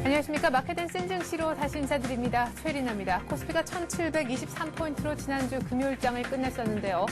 안녕하십니까. 마켓앤 센증시로 다시 인사드립니다. 최리나입니다. 코스피가 1723포인트로 지난주 금요일장을 끝냈었는데요.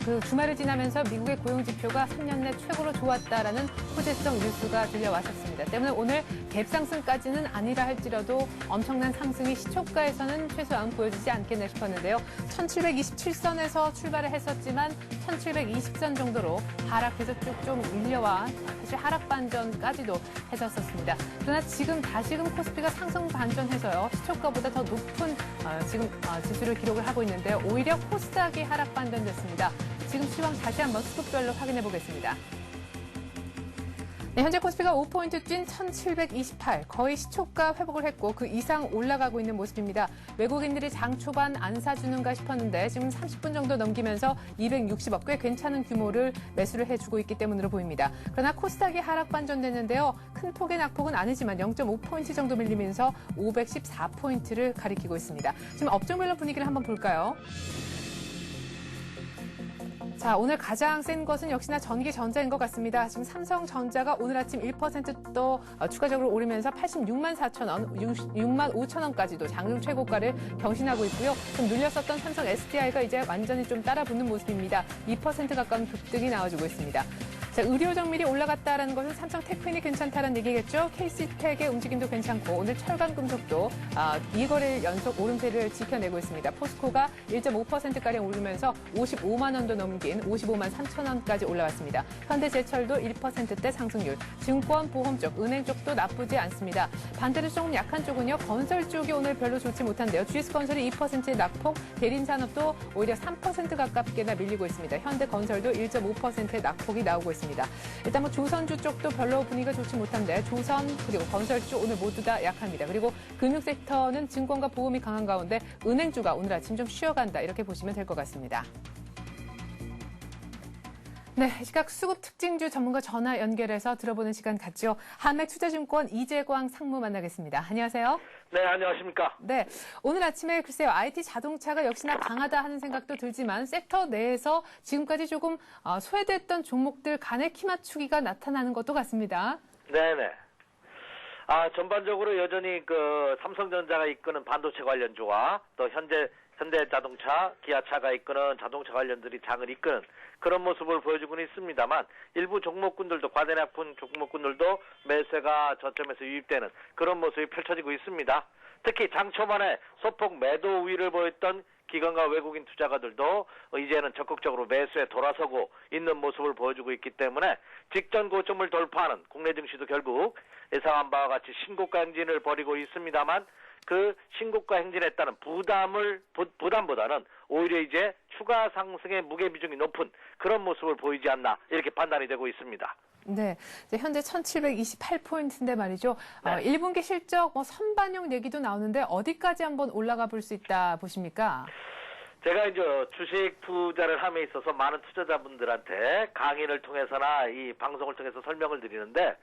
그 주말을 지나면서 미국의 고용지표가 3년 내 최고로 좋았다라는 호재성 뉴스가 들려왔었습니다. 때문에 오늘 갭상승까지는 아니라 할지라도 엄청난 상승이 시초가에서는 최소한 보여지지 않겠나 싶었는데요. 1727선에서 출발을 했었지만 1720선 정도로 하락해서 쭉 좀 밀려와 사실 하락 반전까지도 했었습니다. 그러나 지금 다시금 코스피가 상승 반전해서요. 시초가보다 더 높은 지수를 기록을 하고 있는데 오히려 코스닥이 하락 반전됐습니다. 지금 시황 다시 한번 수급별로 확인해 보겠습니다. 네, 현재 코스피가 5포인트 뛴 1728, 거의 시초가 회복을 했고 그 이상 올라가고 있는 모습입니다. 외국인들이 장 초반 안 사주는가 싶었는데 지금 30분 정도 넘기면서 260억, 꽤 괜찮은 규모를 매수를 해주고 있기 때문으로 보입니다. 그러나 코스닥이 하락 반전됐는데요. 큰 폭의 낙폭은 아니지만 0.5포인트 정도 밀리면서 514포인트를 가리키고 있습니다. 지금 업종별로 분위기를 한번 볼까요? 자, 오늘 가장 센 것은 역시나 전기전자인 것 같습니다. 지금 삼성전자가 오늘 아침 1% 또 추가적으로 오르면서 86만 4천 원, 6만 5천 원까지도 장중 최고가를 경신하고 있고요. 좀 눌렸었던 삼성 SDI가 이제 완전히 좀 따라붙는 모습입니다. 2% 가까운 급등이 나와주고 있습니다. 자, 의료 정밀이 올라갔다라는 것은 삼성 테크인이 괜찮다는 얘기겠죠. KC텍의 움직임도 괜찮고 오늘 철강 금속도 2거래일 연속 오름세를 지켜내고 있습니다. 포스코가 1.5%가량 오르면서 55만 원도 넘긴 55만 3천 원까지 올라왔습니다. 현대제철도 1%대 상승률, 증권, 보험 쪽, 은행 쪽도 나쁘지 않습니다. 반대로 조금 약한 쪽은요. 건설 쪽이 오늘 별로 좋지 못한데요. GS건설이 2%의 낙폭, 대림산업도 오히려 3% 가깝게나 밀리고 있습니다. 현대건설도 1.5%의 낙폭이 나오고 있습니다. 일단 조선주 쪽도 별로 분위기가 좋지 못한데 조선 그리고 건설 쪽 오늘 모두 다 약합니다. 그리고 금융 섹터는 증권과 보험이 강한 가운데 은행주가 오늘 아침 좀 쉬어간다 이렇게 보시면 될 것 같습니다. 네, 이 시각 수급 특징주 전문가 전화 연결해서 들어보는 시간 갖죠. 한맥투자증권 이재광 상무 만나겠습니다. 안녕하세요. 네, 안녕하십니까. 네, 오늘 아침에 글쎄요, IT 자동차가 역시나 강하다 하는 생각도 들지만 섹터 내에서 지금까지 조금 소외됐던 종목들 간의 키 맞추기가 나타나는 것도 같습니다. 네네. 전반적으로 여전히 삼성전자가 이끄는 반도체 관련주와 또 현대자동차, 기아차가 이끄는 자동차 관련들이 장을 이끄는 그런 모습을 보여주고는 있습니다만 일부 종목군들도 과대낙폭 종목군들도 매수가 저점에서 유입되는 그런 모습이 펼쳐지고 있습니다. 특히 장 초반에 소폭 매도 우위를 보였던 기관과 외국인 투자가들도 이제는 적극적으로 매수에 돌아서고 있는 모습을 보여주고 있기 때문에 직전 고점을 돌파하는 국내 증시도 결국 예상한 바와 같이 신고가 행진을 벌이고 있습니다만 그 신고가 행진에 따른 부담보다는 오히려 이제 추가 상승의 무게 비중이 높은 그런 모습을 보이지 않나 이렇게 판단이 되고 있습니다. 네, 이제 현재 1728포인트인데 말이죠. 네. 1분기 실적 선반영 얘기도 나오는데 어디까지 한번 올라가 볼 수 있다 보십니까? 제가 이제 주식 투자를 함에 있어서 많은 투자자분들한테 강의를 통해서나 이 방송을 통해서 설명을 드리는데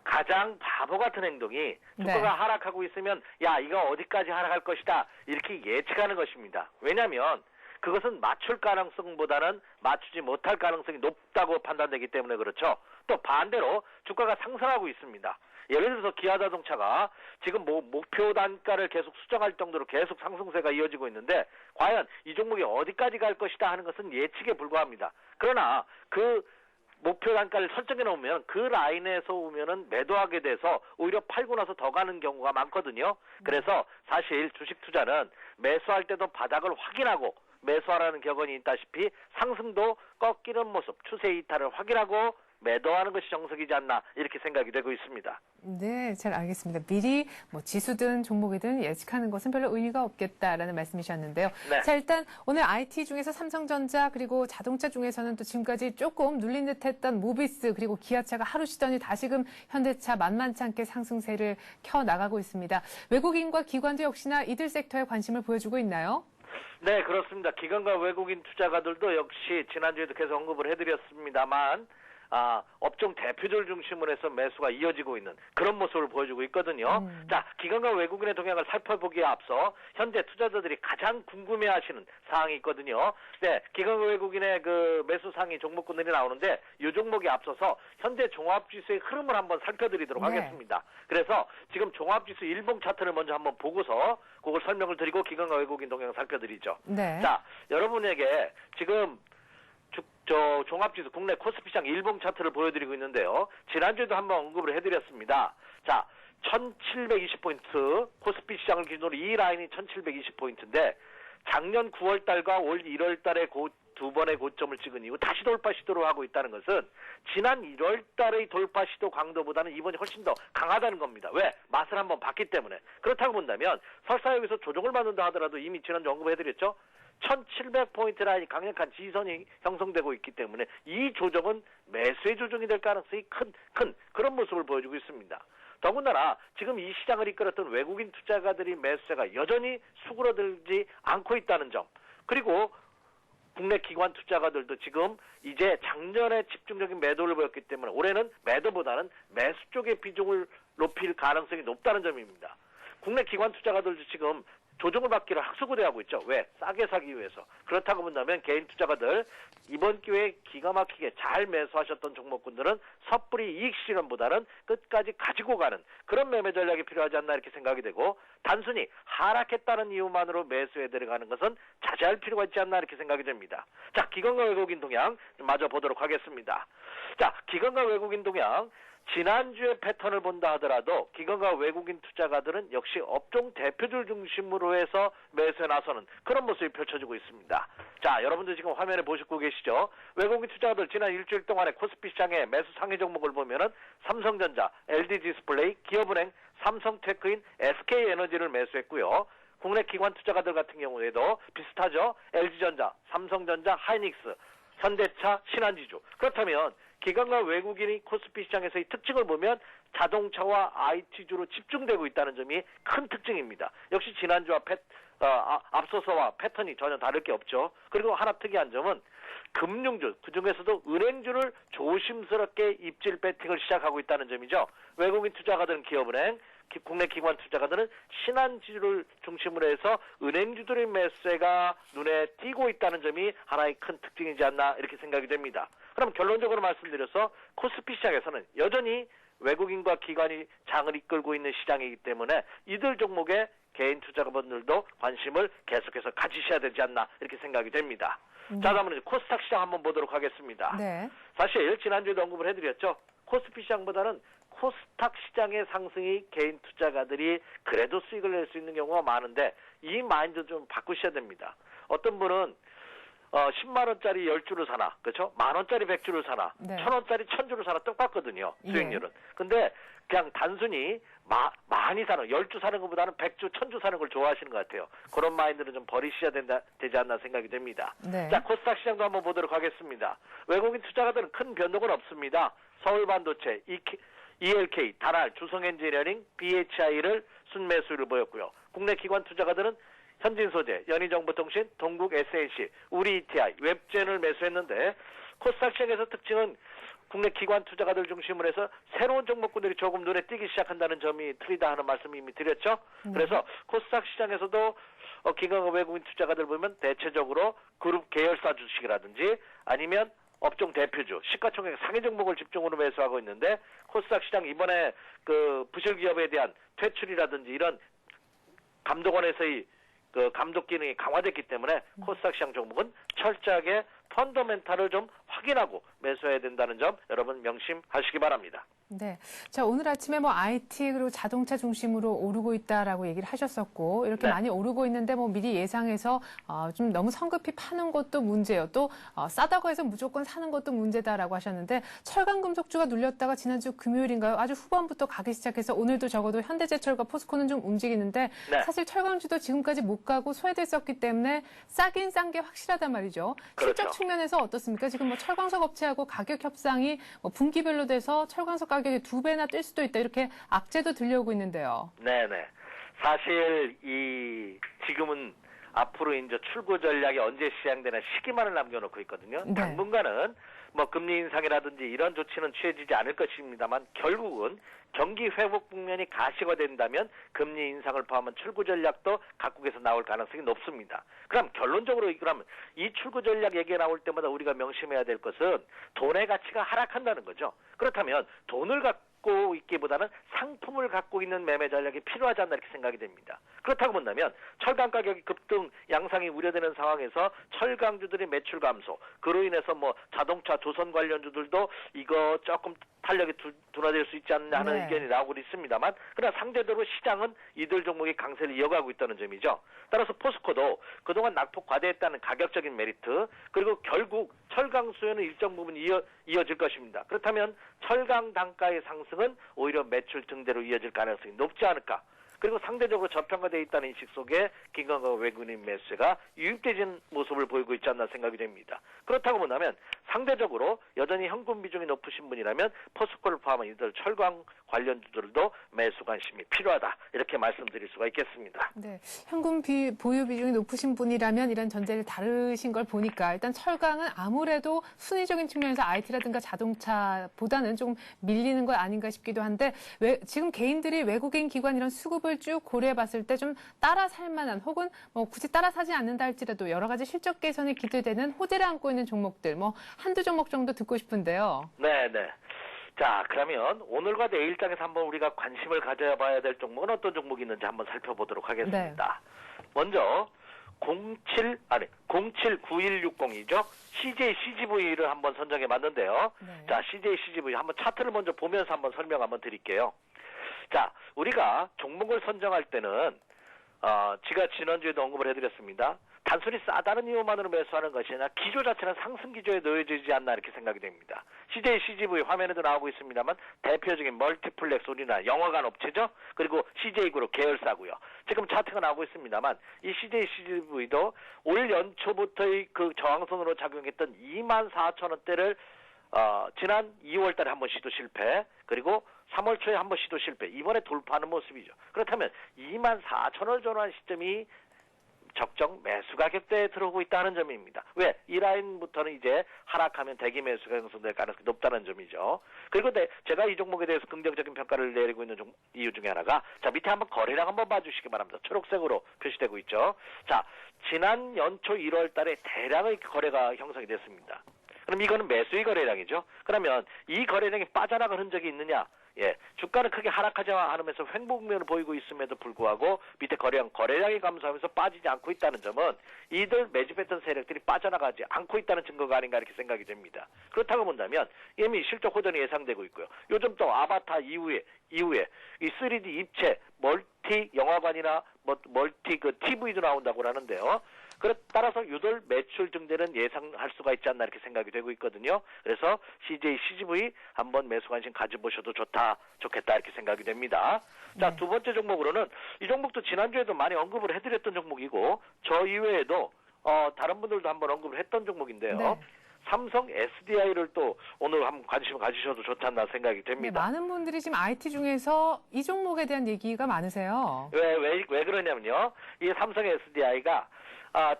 가장 바보 같은 행동이 주가가 네. 하락하고 있으면 야 이거 어디까지 하락할 것이다 이렇게 예측하는 것입니다. 왜냐하면 그것은 맞출 가능성보다는 맞추지 못할 가능성이 높다고 판단되기 때문에 그렇죠. 또 반대로 주가가 상승하고 있습니다. 예를 들어서 기아자동차가 지금 목표 단가를 계속 수정할 정도로 계속 상승세가 이어지고 있는데 과연 이 종목이 어디까지 갈 것이다 하는 것은 예측에 불과합니다. 그러나 그 목표 단가를 설정해 놓으면 그 라인에서 오면은 매도하게 돼서 오히려 팔고 나서 더 가는 경우가 많거든요. 그래서 사실 주식 투자는 매수할 때도 바닥을 확인하고 매수하라는 격언이 있다시피 상승도 꺾이는 모습, 추세 이탈을 확인하고 매도하는 것이 정석이지 않나 이렇게 생각이 되고 있습니다. 네, 잘 알겠습니다. 미리 지수든 종목이든 예측하는 것은 별로 의미가 없겠다라는 말씀이셨는데요. 네. 자, 일단 오늘 IT 중에서 삼성전자 그리고 자동차 중에서는 또 지금까지 조금 눌린 듯했던 모비스 그리고 기아차가 하루 쉬더니 다시금 현대차 만만치 않게 상승세를 켜나가고 있습니다. 외국인과 기관도 역시나 이들 섹터에 관심을 보여주고 있나요? 네, 그렇습니다. 기관과 외국인 투자가들도 역시 지난주에도 계속 언급을 해드렸습니다만 업종 대표주를 중심으로 해서 매수가 이어지고 있는 그런 모습을 보여주고 있거든요. 자, 기관과 외국인의 동향을 살펴보기에 앞서 현재 투자자들이 가장 궁금해하시는 사항이 있거든요. 네, 기관과 외국인의 그 매수 상위 종목군들이 나오는데 이 종목이 앞서서 현재 종합지수의 흐름을 한번 살펴드리도록 하겠습니다. 그래서 지금 종합지수 일봉 차트를 먼저 한번 보고서 그걸 설명을 드리고 기관과 외국인 동향을 살펴드리죠. 네. 자, 여러분에게 지금 종합지수 국내 코스피 시장 일봉 차트를 보여드리고 있는데요. 지난주에도 한번 언급을 해드렸습니다. 자, 1720포인트 코스피 시장을 기준으로 이 라인이 1720포인트인데 작년 9월달과 올 1월달에 두 번의 고점을 찍은 이후 다시 돌파 시도를 하고 있다는 것은 지난 1월달의 돌파 시도 강도보다는 이번이 훨씬 더 강하다는 겁니다. 왜? 맛을 한번 봤기 때문에. 그렇다고 본다면 설사 여기서 조정을 받는다 하더라도 이미 지난주 언급해드렸죠. 1700포인트 라인이 강력한 지선이 형성되고 있기 때문에 이 조정은 매수의 조정이 될 가능성이 큰 그런 모습을 보여주고 있습니다. 더군다나 지금 이 시장을 이끌었던 외국인 투자가들이 매수세가 여전히 수그러들지 않고 있다는 점, 그리고 국내 기관 투자가들도 지금 이제 작년에 집중적인 매도를 보였기 때문에 올해는 매도보다는 매수 쪽의 비중을 높일 가능성이 높다는 점입니다. 국내 기관 투자가들도 지금 조정을 받기를 학수고대하고 있죠. 왜? 싸게 사기 위해서. 그렇다고 본다면 개인 투자가들 이번 기회에 기가 막히게 잘 매수하셨던 종목군들은 섣불리 이익 실현보다는 끝까지 가지고 가는 그런 매매 전략이 필요하지 않나 이렇게 생각이 되고, 단순히 하락했다는 이유만으로 매수에 들어가는 것은 자제할 필요가 있지 않나 이렇게 생각이 됩니다. 자, 기관과 외국인 동향 마저 보도록 하겠습니다. 자, 기관과 외국인 동향 지난주의 패턴을 본다 하더라도 기관과 외국인 투자가들은 역시 업종 대표들 중심으로 해서 매수에 나서는 그런 모습이 펼쳐지고 있습니다. 자, 여러분들 지금 화면에 보시고 계시죠? 외국인 투자가들 지난 일주일 동안의 코스피 시장의 매수 상위 종목을 보면은 삼성전자, LG디스플레이, 기업은행, 삼성테크인, SK에너지를 매수했고요. 국내 기관 투자가들 같은 경우에도 비슷하죠. LG전자, 삼성전자, 하이닉스, 현대차, 신한지주. 그렇다면 기관과 외국인이 코스피 시장에서의 특징을 보면 자동차와 IT주로 집중되고 있다는 점이 큰 특징입니다. 역시 지난주와 앞서서와 패턴이 전혀 다를 게 없죠. 그리고 하나 특이한 점은 금융주, 그중에서도 은행주를 조심스럽게 입질 배팅을 시작하고 있다는 점이죠. 외국인 투자가들은 기업은행, 국내 기관 투자가들은 신한지주를 중심으로 해서 은행주들의 매수세가 눈에 띄고 있다는 점이 하나의 큰 특징이지 않나 이렇게 생각이 됩니다. 그럼 결론적으로 말씀드려서 코스피 시장에서는 여전히 외국인과 기관이 장을 이끌고 있는 시장이기 때문에 이들 종목에 개인 투자자분들도 관심을 계속해서 가지셔야 되지 않나 이렇게 생각이 됩니다. 자, 다음은 이제 코스닥 시장 한번 보도록 하겠습니다. 네. 사실 지난주에도 언급을 해드렸죠. 코스피 시장보다는 코스닥 시장의 상승이 개인 투자가들이 그래도 수익을 낼 수 있는 경우가 많은데 이 마인드 좀 바꾸셔야 됩니다. 어떤 분은 10만원짜리 10주를 사나, 그렇죠? 만원짜리 100주를 사나, 네. 1000원짜리 1000주를 사나 똑같거든요. 예. 수익률은. 근데 그냥 단순히 많이 사는, 10주 사는 것보다는 100주, 1000주 사는 걸 좋아하시는 것 같아요. 그런 마인드는 좀 버리셔야 되지 않나 생각이 됩니다. 네. 자, 코스닥 시장도 한번 보도록 하겠습니다. 외국인 투자가들은 큰 변동은 없습니다. 서울반도체, ELK, 다날, 주성엔지니어링, BHI를 순매수를 보였고요. 국내 기관 투자가들은 현진소재, 연희정보통신, 동국 SNC, 우리 ETI, 웹젠을 매수했는데 코스닥 시장에서 특징은 국내 기관 투자가들 중심으로 해서 새로운 종목군들이 조금 눈에 띄기 시작한다는 점이 틀리다 하는 말씀 이미 드렸죠. 그래서 코스닥 시장에서도 기관과 외국인 투자가들 보면 대체적으로 그룹 계열사 주식이라든지 아니면 업종 대표주, 시가총액 상위 종목을 집중으로 매수하고 있는데 코스닥 시장 이번에 그 부실 기업에 대한 퇴출이라든지 이런 감독원에서의 그 감독 기능이 강화됐기 때문에 코스닥 시장 종목은 철저하게 펀더멘탈을 좀 확인하고 매수해야 된다는 점 여러분 명심하시기 바랍니다. 네. 자, 오늘 아침에 뭐 IT 그리고 자동차 중심으로 오르고 있다라고 얘기를 하셨었고, 이렇게 네. 많이 오르고 있는데 뭐 미리 예상해서 좀 너무 성급히 파는 것도 문제예요. 또 싸다고 해서 무조건 사는 것도 문제다라고 하셨는데, 철강 금속주가 눌렸다가 지난주 금요일인가요? 아주 후반부터 가기 시작해서 오늘도 적어도 현대제철과 포스코는 좀 움직이는데, 네. 사실 철강주도 지금까지 못 가고 소외됐었기 때문에 싸긴 싼 게 확실하단 말이죠. 실적 그렇죠. 측면에서 어떻습니까? 지금 뭐 철광석 업체하고 가격 협상이 뭐 분기별로 돼서 철광석 가격이 2배나 뛸 수도 있다, 이렇게 악재도 들려오고 있는데요. 네네. 사실 지금은 앞으로 이제 출구 전략이 언제 시행되는 시기만을 남겨놓고 있거든요. 네. 당분간은 뭐 금리 인상이라든지 이런 조치는 취해지지 않을 것입니다만 결국은 경기 회복 국면이 가시화된다면 금리 인상을 포함한 출구 전략도 각국에서 나올 가능성이 높습니다. 그럼 결론적으로 그러면 이 출구 전략 얘기가 나올 때마다 우리가 명심해야 될 것은 돈의 가치가 하락한다는 거죠. 그렇다면 돈을 갖고 있기보다는 상품을 갖고 있는 매매 전략이 필요하지 않나 이렇게 생각이 됩니다. 그렇다고 본다면 철강 가격이 급등 양상이 우려되는 상황에서 철강주들의 매출 감소, 그로 인해서 뭐 자동차 조선 관련주들도 이거 조금 탄력이 둔화될 수 있지 않나 하는 의견이 나오고 있습니다만, 그러나 상대적으로 시장은 이들 종목이 강세를 이어가고 있다는 점이죠. 따라서 포스코도 그동안 낙폭 과대했다는 가격적인 메리트, 그리고 결국 철강 수요는 일정 부분 이어질 것입니다. 그렇다면 철강 단가의 상승은 오히려 매출 증대로 이어질 가능성이 높지 않을까. 그리고 상대적으로 저평가되어 있다는 인식 속에 김건강 외국인 매수가 유입되는 모습을 보이고 있지 않나 생각이 됩니다. 그렇다고 본다면 상대적으로 여전히 현금 비중이 높으신 분이라면 포스코를 포함한 이들 철강 관련주들도 매수 관심이 필요하다, 이렇게 말씀드릴 수가 있겠습니다. 네, 현금 보유 비중이 높으신 분이라면 이런 전제를 다르신 걸 보니까 일단 철강은 아무래도 순위적인 측면에서 IT라든가 자동차보다는 좀 밀리는 것 아닌가 싶기도 한데, 지금 개인들이 외국인 기관 이런 수급을 쭉 고려해봤을 때 좀 따라 살 만한, 혹은 뭐 굳이 따라 사지 않는다 할지라도 여러 가지 실적 개선이 기대되는 호재를 안고 있는 종목들, 뭐 한두 종목 정도 듣고 싶은데요. 네. 자, 그러면 오늘과 내일장에서 한번 우리가 관심을 가져봐야 될 종목은 어떤 종목이 있는지 한번 살펴보도록 하겠습니다. 네. 먼저 079160이죠. CJ CGV를 한번 선정해 봤는데요. 네. 자, CJ CGV 한번 차트를 먼저 보면서 한번 설명 한번 드릴게요. 자, 우리가 종목을 선정할 때는 제가 지난주에도 언급을 해드렸습니다. 단순히 싸다는 이유만으로 매수하는 것이 아니라 기조 자체는 상승 기조에 놓여지지 않나 이렇게 생각이 됩니다. CJ CGV 화면에도 나오고 있습니다만 대표적인 멀티플렉스 우리나라 영화관 업체죠. 그리고 CJ그룹 계열사고요. 지금 차트가 나오고 있습니다만 이 CJ CGV도 올 연초부터의 그 저항선으로 작용했던 24,000원대를 지난 2월 달에 한번 시도 실패, 그리고 3월 초에 한번 시도 실패, 이번에 돌파하는 모습이죠. 그렇다면 24,000원을 전환한 시점이 적정 매수 가격대에 들어오고 있다는 점입니다. 왜? 이 라인부터는 이제 하락하면 대기 매수가 형성될 가능성이 높다는 점이죠. 그리고 제가 이 종목에 대해서 긍정적인 평가를 내리고 있는 이유 중에 하나가, 자, 밑에 한번 거래량 한번 봐주시기 바랍니다. 초록색으로 표시되고 있죠. 자, 지난 연초 1월 달에 대량의 거래가 형성이 됐습니다. 그럼 이거는 매수의 거래량이죠. 그러면 이 거래량이 빠져나간 흔적이 있느냐? 예, 주가는 크게 하락하지 않으면서 횡보국면을 보이고 있음에도 불구하고 밑에 거래량이 감소하면서 빠지지 않고 있다는 점은 이들 매집했던 세력들이 빠져나가지 않고 있다는 증거가 아닌가 이렇게 생각이 됩니다. 그렇다고 본다면 이미 실적 호전이 예상되고 있고요. 요즘 또 아바타 이후에 이 3D 입체, 멀티 영화관이나 멀티 TV도 나온다고 하는데요. 따라서 유돌 매출 증대는 예상할 수가 있지 않나 이렇게 생각이 되고 있거든요. 그래서 CJ CGV 한번 매수 관심 가져보셔도 좋겠다 이렇게 생각이 됩니다. 자, 두 번째 종목으로는 이 종목도 지난주에도 많이 언급을 해드렸던 종목이고 저 이외에도 다른 분들도 한번 언급을 했던 종목인데요. 네. 삼성 SDI를 또 오늘 한번 관심을 가지셔도 좋지 않나 생각이 됩니다. 네, 많은 분들이 지금 IT 중에서 이 종목에 대한 얘기가 많으세요. 왜 그러냐면요. 이 삼성 SDI가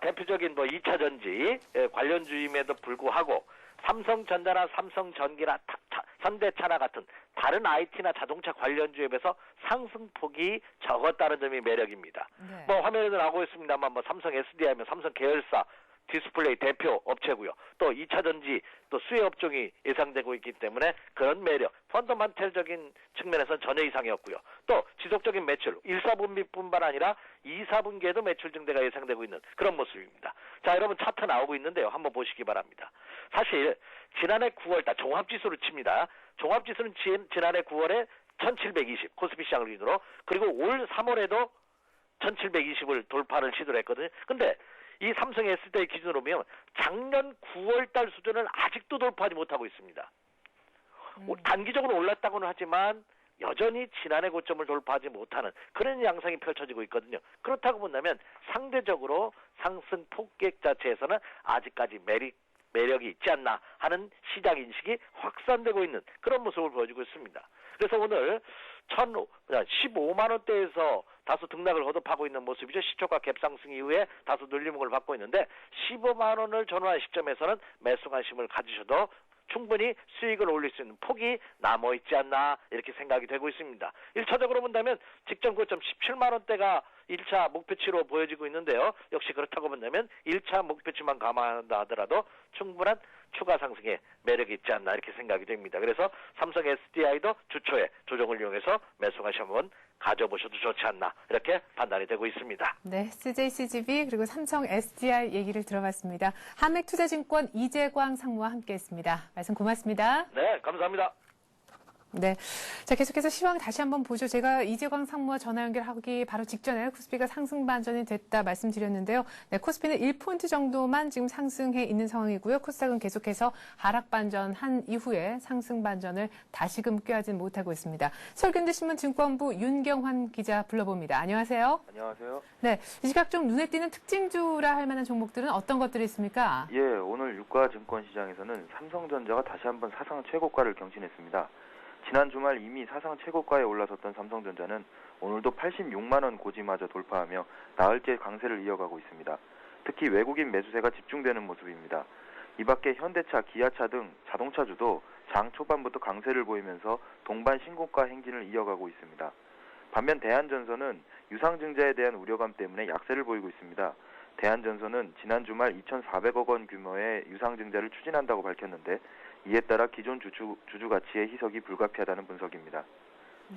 대표적인 2차 전지 관련주임에도 불구하고 삼성전자나 삼성전기나 현대차나 같은 다른 IT나 자동차 관련주에 비해서 상승폭이 적었다는 점이 매력입니다. 네. 화면에도 나오고 있습니다만 삼성 SDI면 삼성 계열사 디스플레이 대표 업체고요. 또 2차 전지, 또 수혜 업종이 예상되고 있기 때문에 그런 매력, 펀더멘털적인 측면에서는 전혀 이상이었고요. 또 지속적인 매출, 1, 4분기뿐만 아니라 2, 4분기에도 매출 증대가 예상되고 있는 그런 모습입니다. 자, 여러분 차트 나오고 있는데요. 한번 보시기 바랍니다. 사실 지난해 9월달 종합지수를 칩니다. 종합지수는 지난해 9월에 1720 코스피 시장을 기준으로, 그리고 올 3월에도 1720을 돌파를 시도를 했거든요. 근데 이 삼성 SDI 기준으로 보면 작년 9월달 수준을 아직도 돌파하지 못하고 있습니다. 단기적으로 올랐다고는 하지만 여전히 지난해 고점을 돌파하지 못하는 그런 양상이 펼쳐지고 있거든요. 그렇다고 본다면 상대적으로 상승 폭격 자체에서는 아직까지 매력이 있지 않나 하는 시장 인식이 확산되고 있는 그런 모습을 보여주고 있습니다. 그래서 오늘 15만 원대에서 다소 등락을 거듭하고 있는 모습이죠. 시초가 갭상승 이후에 다소 눌림목을 받고 있는데 15만 원을 전환한 시점에서는 매수 관심을 가지셔도 충분히 수익을 올릴 수 있는 폭이 남아있지 않나 이렇게 생각이 되고 있습니다. 1차적으로 본다면 직전 고점 17만 원대가 1차 목표치로 보여지고 있는데요. 역시 그렇다고 본다면 1차 목표치만 감안한다 하더라도 충분한 추가 상승의 매력이 있지 않나 이렇게 생각이 됩니다. 그래서 삼성 SDI도 주초에 조정을 이용해서 매수 관심 한번 가져보셔도 좋지 않나 이렇게 판단이 되고 있습니다. 네, CJCGV 그리고 삼성 SDI 얘기를 들어봤습니다. 한맥투자증권 이재광 상무와 함께했습니다. 말씀 고맙습니다. 네, 감사합니다. 네. 자, 계속해서 시황 다시 한번 보죠. 제가 이재광 상무와 전화 연결하기 바로 직전에 코스피가 상승 반전이 됐다 말씀드렸는데요. 네, 코스피는 1포인트 정도만 지금 상승해 있는 상황이고요. 코스닥은 계속해서 하락 반전한 이후에 상승 반전을 다시금 꾀하진 못하고 있습니다. 서울경제신문 증권부 윤경환 기자 불러봅니다. 안녕하세요. 안녕하세요. 네, 이 시각 좀 눈에 띄는 특징주라 할 만한 종목들은 어떤 것들이 있습니까? 예, 오늘 유가 증권 시장에서는 삼성전자가 다시 한번 사상 최고가를 경신했습니다. 지난 주말 이미 사상 최고가에 올라섰던 삼성전자는 오늘도 86만 원 고지마저 돌파하며 나흘째 강세를 이어가고 있습니다. 특히 외국인 매수세가 집중되는 모습입니다. 이 밖에 현대차, 기아차 등 자동차주도 장 초반부터 강세를 보이면서 동반 신고가 행진을 이어가고 있습니다. 반면 대한전선은 유상증자에 대한 우려감 때문에 약세를 보이고 있습니다. 대한전선은 지난 주말 2,400억 원 규모의 유상증자를 추진한다고 밝혔는데 이에 따라 기존 주주 가치의 희석이 불가피하다는 분석입니다.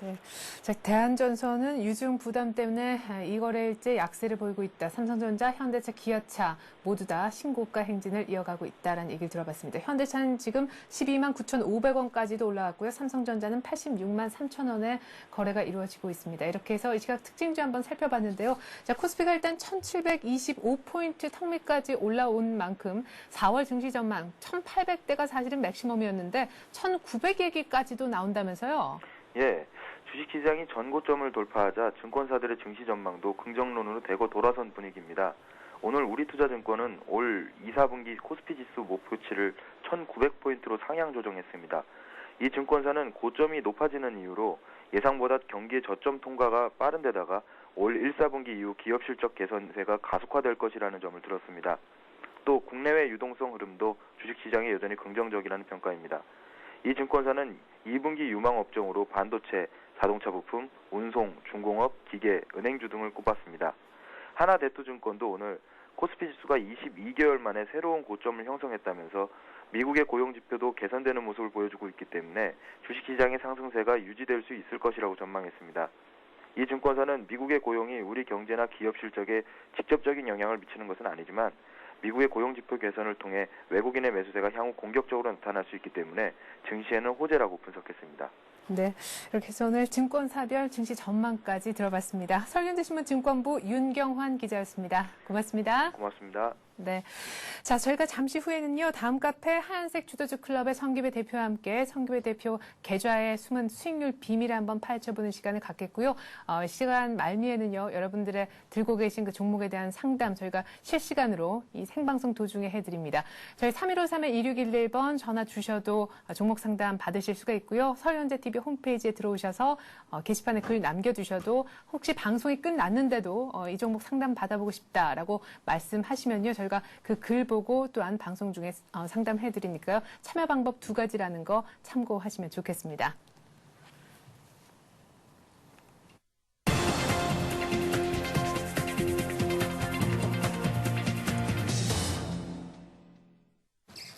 네. 자, 대한전선은 유증 부담 때문에 이 거래일째 약세를 보이고 있다. 삼성전자, 현대차, 기아차 모두 다 신고가 행진을 이어가고 있다라는 얘기를 들어봤습니다. 현대차는 지금 12만 9,500원까지도 올라왔고요. 삼성전자는 86만 3천 원에 거래가 이루어지고 있습니다. 이렇게 해서 이 시각 특징주 한번 살펴봤는데요. 자, 코스피가 일단 1,725포인트 턱 밑까지 올라온 만큼 4월 증시 전망 1,800대가 사실은 맥시멈이었는데 1,900얘기까지도 나온다면서요? 예, 주식시장이 전고점을 돌파하자 증권사들의 증시 전망도 긍정론으로 대거 돌아선 분위기입니다. 오늘 우리투자증권은 올 2, 4분기 코스피 지수 목표치를 1,900포인트로 상향 조정했습니다. 이 증권사는 고점이 높아지는 이유로 예상보다 경기의 저점 통과가 빠른 데다가 올 1, 4분기 이후 기업 실적 개선세가 가속화될 것이라는 점을 들었습니다. 또 국내외 유동성 흐름도 주식시장에 여전히 긍정적이라는 평가입니다. 이 증권사는 2분기 유망 업종으로 반도체, 자동차 부품, 운송, 중공업, 기계, 은행주 등을 꼽았습니다. 하나대투증권도 오늘 코스피 지수가 22개월 만에 새로운 고점을 형성했다면서 미국의 고용지표도 개선되는 모습을 보여주고 있기 때문에 주식시장의 상승세가 유지될 수 있을 것이라고 전망했습니다. 이 증권사는 미국의 고용이 우리 경제나 기업 실적에 직접적인 영향을 미치는 것은 아니지만 미국의 고용지표 개선을 통해 외국인의 매수세가 향후 공격적으로 나타날 수 있기 때문에 증시에는 호재라고 분석했습니다. 네, 이렇게 해서 오늘 증권사별 증시 전망까지 들어봤습니다. 서울경제신문 증권부 윤경환 기자였습니다. 고맙습니다. 고맙습니다. 네. 자, 저희가 잠시 후에는요, 다음 카페 하얀색 주도주 클럽의 성규배 대표와 함께 성규배 대표 계좌의 숨은 수익률 비밀을 한번 파헤쳐보는 시간을 갖겠고요. 시간 말미에는요, 여러분들의 들고 계신 그 종목에 대한 상담 저희가 실시간으로 이 생방송 도중에 해드립니다. 저희 3153-2611번 전화 주셔도 종목 상담 받으실 수가 있고요. 서울현재TV 홈페이지에 들어오셔서 게시판에 글 남겨주셔도 혹시 방송이 끝났는데도 이 종목 상담 받아보고 싶다라고 말씀하시면요. 저희가 그 글 보고 또한 방송 중에 상담해드리니까요. 참여 방법 2가지라는 거 참고하시면 좋겠습니다.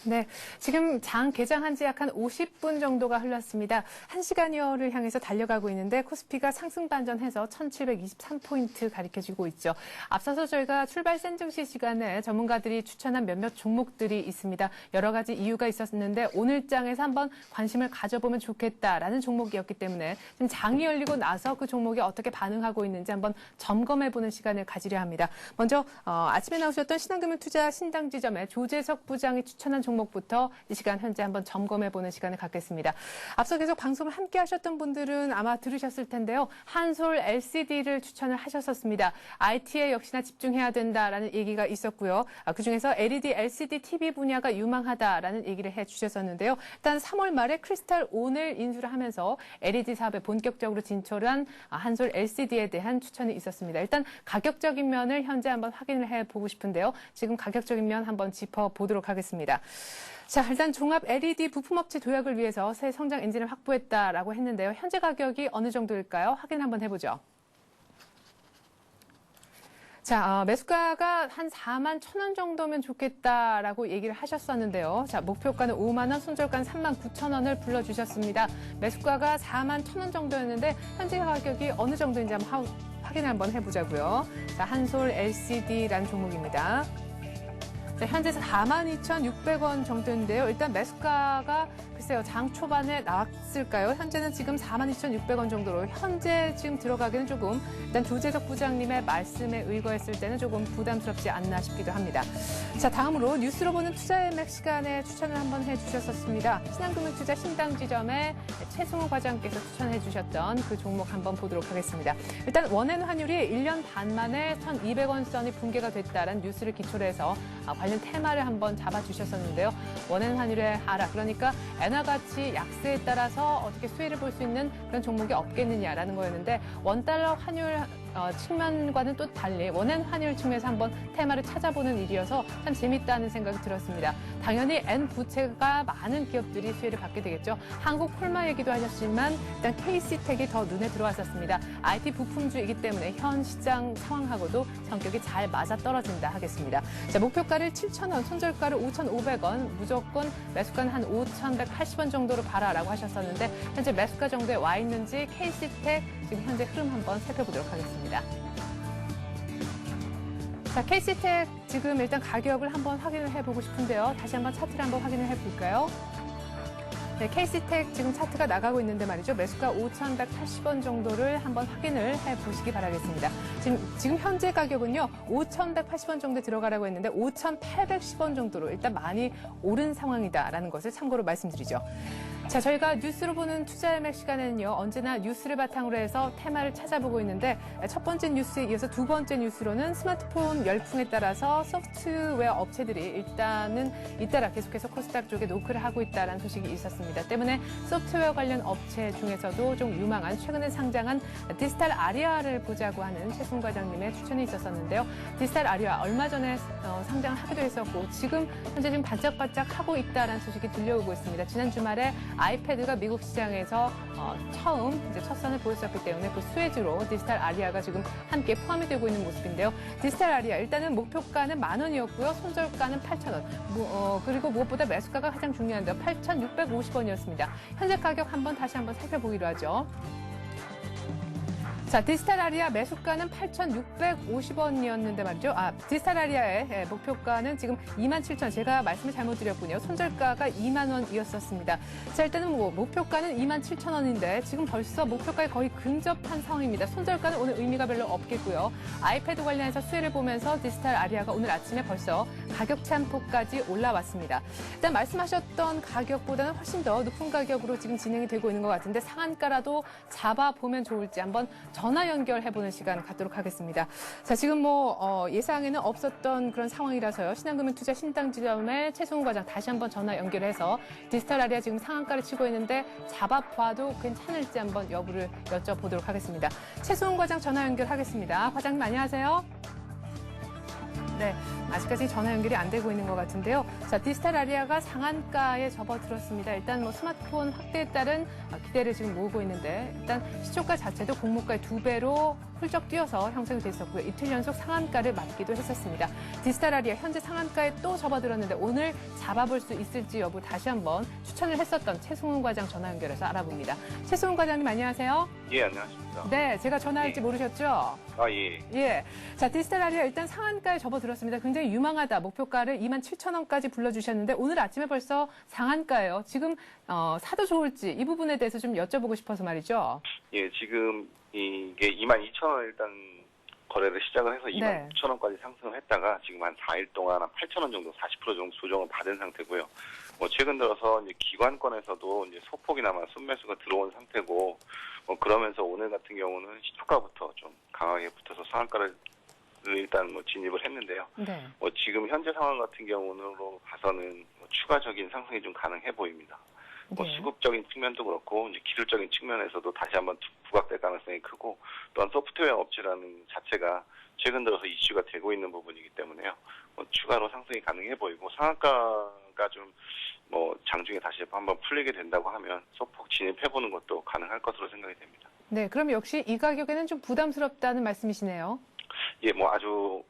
네, 지금 장 개장한 지 약 한 50분 정도가 흘렀습니다. 1시간여를 향해서 달려가고 있는데 코스피가 상승 반전해서 1,723포인트 가리켜지고 있죠. 앞서서 저희가 출발 센증시 시간에 전문가들이 추천한 몇몇 종목들이 있습니다. 여러 가지 이유가 있었는데 오늘 장에서 한번 관심을 가져보면 좋겠다라는 종목이었기 때문에 지금 장이 열리고 나서 그 종목이 어떻게 반응하고 있는지 한번 점검해보는 시간을 가지려 합니다. 먼저 아침에 나오셨던 신한금융투자 신당지점의 조재석 부장이 추천한 종목부터 이 시간 현재 한번 점검해보는 시간을 갖겠습니다. 앞서 계속 방송을 함께 하셨던 분들은 아마 들으셨을 텐데요. 한솔 LCD를 추천을 하셨었습니다. IT에 역시나 집중해야 된다라는 얘기가 있었고요. 그중에서 LED, LCD TV 분야가 유망하다라는 얘기를 해주셨었는데요. 일단 3월 말에 크리스탈 온을 인수를 하면서 LED 사업에 본격적으로 진출한 한솔 LCD에 대한 추천이 있었습니다. 일단 가격적인 면을 현재 한번 확인을 해보고 싶은데요. 지금 가격적인 면 한번 짚어보도록 하겠습니다. 자, 일단 종합 LED 부품업체 도약을 위해서 새 성장 엔진을 확보했다라고 했는데요. 현재 가격이 어느 정도일까요? 확인 한번 해보죠. 자, 매수가가 한 4만 1,000원 정도면 좋겠다라고 얘기를 하셨었는데요. 자, 목표가는 5만 원, 손절가는 3만 9천 원을 불러주셨습니다. 매수가가 4만 1,000원 정도였는데 현재 가격이 어느 정도인지 한번 확인 한번 해보자고요. 자, 한솔 LCD라는 종목입니다. 자, 현재 42,600원 정도인데요. 일단 매수가가 글쎄요, 장 초반에 나왔을까요? 현재는 지금 42,600원 정도로 현재 지금 들어가기는 조금 일단 조재석 부장님의 말씀에 의거했을 때는 조금 부담스럽지 않나 싶기도 합니다. 자, 다음으로 뉴스로 보는 투자의 맥 시간에 추천을 한번 해주셨었습니다. 신한금융투자 신당지점의 최승우 과장께서 추천해 주셨던 그 종목 한번 보도록 하겠습니다. 일단 원엔 환율이 1년 반 만에 1,200원 선이 붕괴가 됐다는 뉴스를 기초로 해서 관련 테마를 한번 잡아주셨었는데요. 원엔 환율의 하락, 그러니까 엔화 가치 약세에 따라서 어떻게 수혜를 볼 수 있는 그런 종목이 없겠느냐라는 거였는데 원달러 환율 측면과는 또 달리 원엔 환율 측면에서 한번 테마를 찾아보는 일이어서 참 재밌다는 생각이 들었습니다. 당연히 N 부채가 많은 기업들이 수혜를 받게 되겠죠. 한국 콜마 얘기도 하셨지만 일단 KC텍이 더 눈에 들어왔었습니다. IT 부품주이기 때문에 현 시장 상황하고도 성격이 잘 맞아떨어진다 하겠습니다. 자, 목표가를 7,000원, 손절가를 5,500원, 무조건 매수가는 한 5,180원 정도로 봐라라고 하셨었는데 현재 매수가 정도에 와 있는지 KC텍 지금 현재 흐름 한번 살펴보도록 하겠습니다. 자, KC텍 지금 일단 가격을 한번 확인을 해보고 싶은데요. 다시 한번 차트를 한번 확인을 해볼까요? 네, KC텍 지금 차트가 나가고 있는데 말이죠. 매수가 5,180원 정도를 한번 확인을 해보시기 바라겠습니다. 지금 현재 가격은요. 5,180원 정도 들어가라고 했는데 5,810원 정도로 일단 많이 오른 상황이다라는 것을 참고로 말씀드리죠. 자, 저희가 뉴스로 보는 투자의 맥 시간에는요. 언제나 뉴스를 바탕으로 해서 테마를 찾아보고 있는데 첫 번째 뉴스에 이어서 두 번째 뉴스로는 스마트폰 열풍에 따라서 소프트웨어 업체들이 일단은 잇따라 계속해서 코스닥 쪽에 노크를 하고 있다는 소식이 있었습니다. 때문에 소프트웨어 관련 업체 중에서도 좀 유망한 최근에 상장한 디지털 아리아를 보자고 하는 최승 과장님의 추천이 있었었는데요. 디지털 아리아 얼마 전에 상장을 하기도 했었고 지금 현재 좀 반짝반짝 하고 있다는 소식이 들려오고 있습니다. 지난 주말에 아이패드가 미국 시장에서 처음 이제 첫 선을 보였었기 때문에 그 수혜주로 디지털 아리아가 지금 함께 포함이 되고 있는 모습인데요. 디지털 아리아 일단은 목표가는 10,000원이었고요. 손절가는 8,000원. 그리고 무엇보다 매수가가 가장 중요한데요. 8,650원이었습니다. 현재 가격 다시 한번 살펴보기로 하죠. 자, 디지털 아리아 매수가는 8,650원이었는데 말이죠. 디지털 아리아의 목표가는 지금 27,000원. 제가 말씀을 잘못 드렸군요. 손절가가 2만 원이었었습니다. 자, 일단은 목표가는 27,000원인데 지금 벌써 목표가에 거의 근접한 상황입니다. 손절가는 오늘 의미가 별로 없겠고요. 아이패드 관련해서 수혜를 보면서 디지털 아리아가 오늘 아침에 벌써 가격 참폭까지 올라왔습니다. 일단 말씀하셨던 가격보다는 훨씬 더 높은 가격으로 지금 진행이 되고 있는 것 같은데 상한가라도 잡아보면 좋을지 한번 전화 연결해보는 시간 갖도록 하겠습니다. 자, 지금 예상에는 없었던 그런 상황이라서요. 신한금융투자 신당지점의 최승우 과장 다시 한번 전화 연결해서 디지털 아리아 지금 상한가를 치고 있는데 잡아봐도 괜찮을지 한번 여부를 여쭤보도록 하겠습니다. 최승우 과장 전화 연결하겠습니다. 과장님 안녕하세요. 네, 아직까지 전화 연결이 안 되고 있는 것 같은데요. 자, 디지털 아리아가 상한가에 접어들었습니다. 일단 스마트폰 확대에 따른 기대를 지금 모으고 있는데 일단 시초가 자체도 공모가의 2배로 훌쩍 뛰어서 형성이 됐었고요. 이틀 연속 상한가를 맞기도 했었습니다. 디지털 아리아 현재 상한가에 또 접어들었는데 오늘 잡아볼 수 있을지 여부 다시 한번 추천을 했었던 최승훈 과장 전화 연결해서 알아봅니다. 최승훈 과장님 안녕하세요. 예, 안녕하십니까. 네, 제가 전화할지 모르셨죠? 예. 예. 자, 디지털 아리아 일단 상한가에 접어들었습니다. 굉장히 유망하다. 목표가를 27,000원까지 불러주셨는데 오늘 아침에 벌써 상한가예요. 지금 사도 좋을지 이 부분에 대해서 좀 여쭤보고 싶어서 말이죠. 예, 지금 이게 22,000원 일단 거래를 시작을 해서 29,000원까지 상승을 했다가 지금 한 4일 동안 한 8,000원 정도 40% 정도 조정을 받은 상태고요. 최근 들어서 이제 기관권에서도 이제 소폭이나마 순매수가 들어온 상태고 그러면서 오늘 같은 경우는 시초가부터 좀 강하게 붙어서 상한가를 일단 진입을 했는데요. 네. 지금 현재 상황 같은 경우로 봐서는 추가적인 상승이 좀 가능해 보입니다. 네. 수급적인 측면도 그렇고 이제 기술적인 측면에서도 다시 한번 부각될 가능성이 크고 또한 소프트웨어 업체라는 자체가 최근 들어서 이슈가 되고 있는 부분이기 때문에요. 추가로 상승이 가능해 보이고 상한가가 상태가 좀 뭐 장중에 다시 한번 풀리게 된다고 하면 소폭 진입해보는 것도 가능할 것으로 생각이 됩니다. 네, 그럼 역시 이 가격에는 좀 부담스럽다는 말씀이시네요. 예, 뭐 아주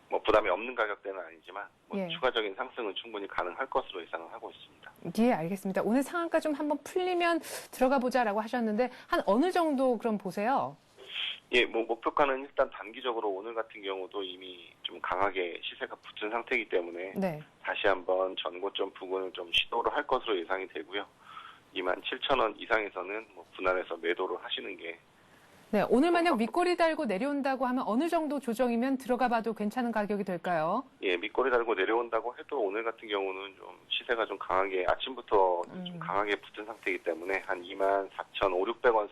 뭐 부담이 없는 가격대는 아니지만 뭐 예. 추가적인 상승은 충분히 가능할 것으로 예상을 하고 있습니다. 예, 알겠습니다. 오늘 상한가 좀 한번 풀리면 들어가 보자라고 하셨는데 한 어느 정도 그럼 보세요? 예, 뭐 목표가는 일단 단기적으로 오늘 같은 경우도 이미 좀 강하게 시세가 붙은 상태이기 때문에 네. 다시 한번 전고점 부근을 좀 시도를 할 것으로 예상이 되고요. 27,000원 이상에서는 뭐 분할해서 매도를 하시는 게 네, 오늘 만약 윗꼬리 달고 내려온다고 하면 어느 정도 조정이면 들어가 봐도 괜찮은 가격이 될까요? 예, 밑꼬리 달고 내려온다고 해도 오늘 같은 경우는 좀 시세가 좀 강하게 아침부터 좀 강하게 붙은 상태이기 때문에 한 24,500~600원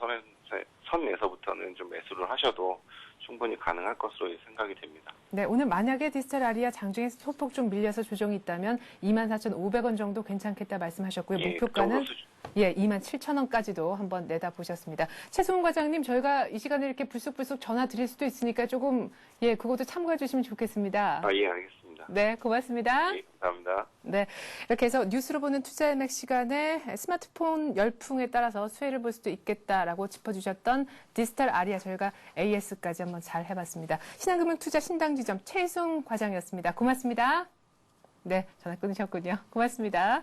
선에서부터는 좀 매수를 하셔도 충분히 가능할 것으로 생각이 됩니다. 네, 오늘 만약에 디지털 아리아 장중에서 소폭 좀 밀려서 조정이 있다면 24,500원 정도 괜찮겠다 말씀하셨고요. 예, 목표가는 그 정도 예, 27,000원까지도 한번 내다보셨습니다. 최승훈 과장님, 저희가 이 시간에 이렇게 불쑥불쑥 전화 드릴 수도 있으니까 조금 예, 그것도 참고해 주시면 좋겠습니다. 예, 알겠습니다. 네, 고맙습니다. 예, 감사합니다. 네, 이렇게 해서 뉴스로 보는 투자의 맥 시간에 스마트폰 열풍에 따라서 수혜를 볼 수도 있겠다라고 짚어주셨던 디지털 아리아 저희가 AS까지 한번 잘 해봤습니다. 신한금융투자 신당지점 최승훈 과장이었습니다. 고맙습니다. 네, 전화 끊으셨군요. 고맙습니다.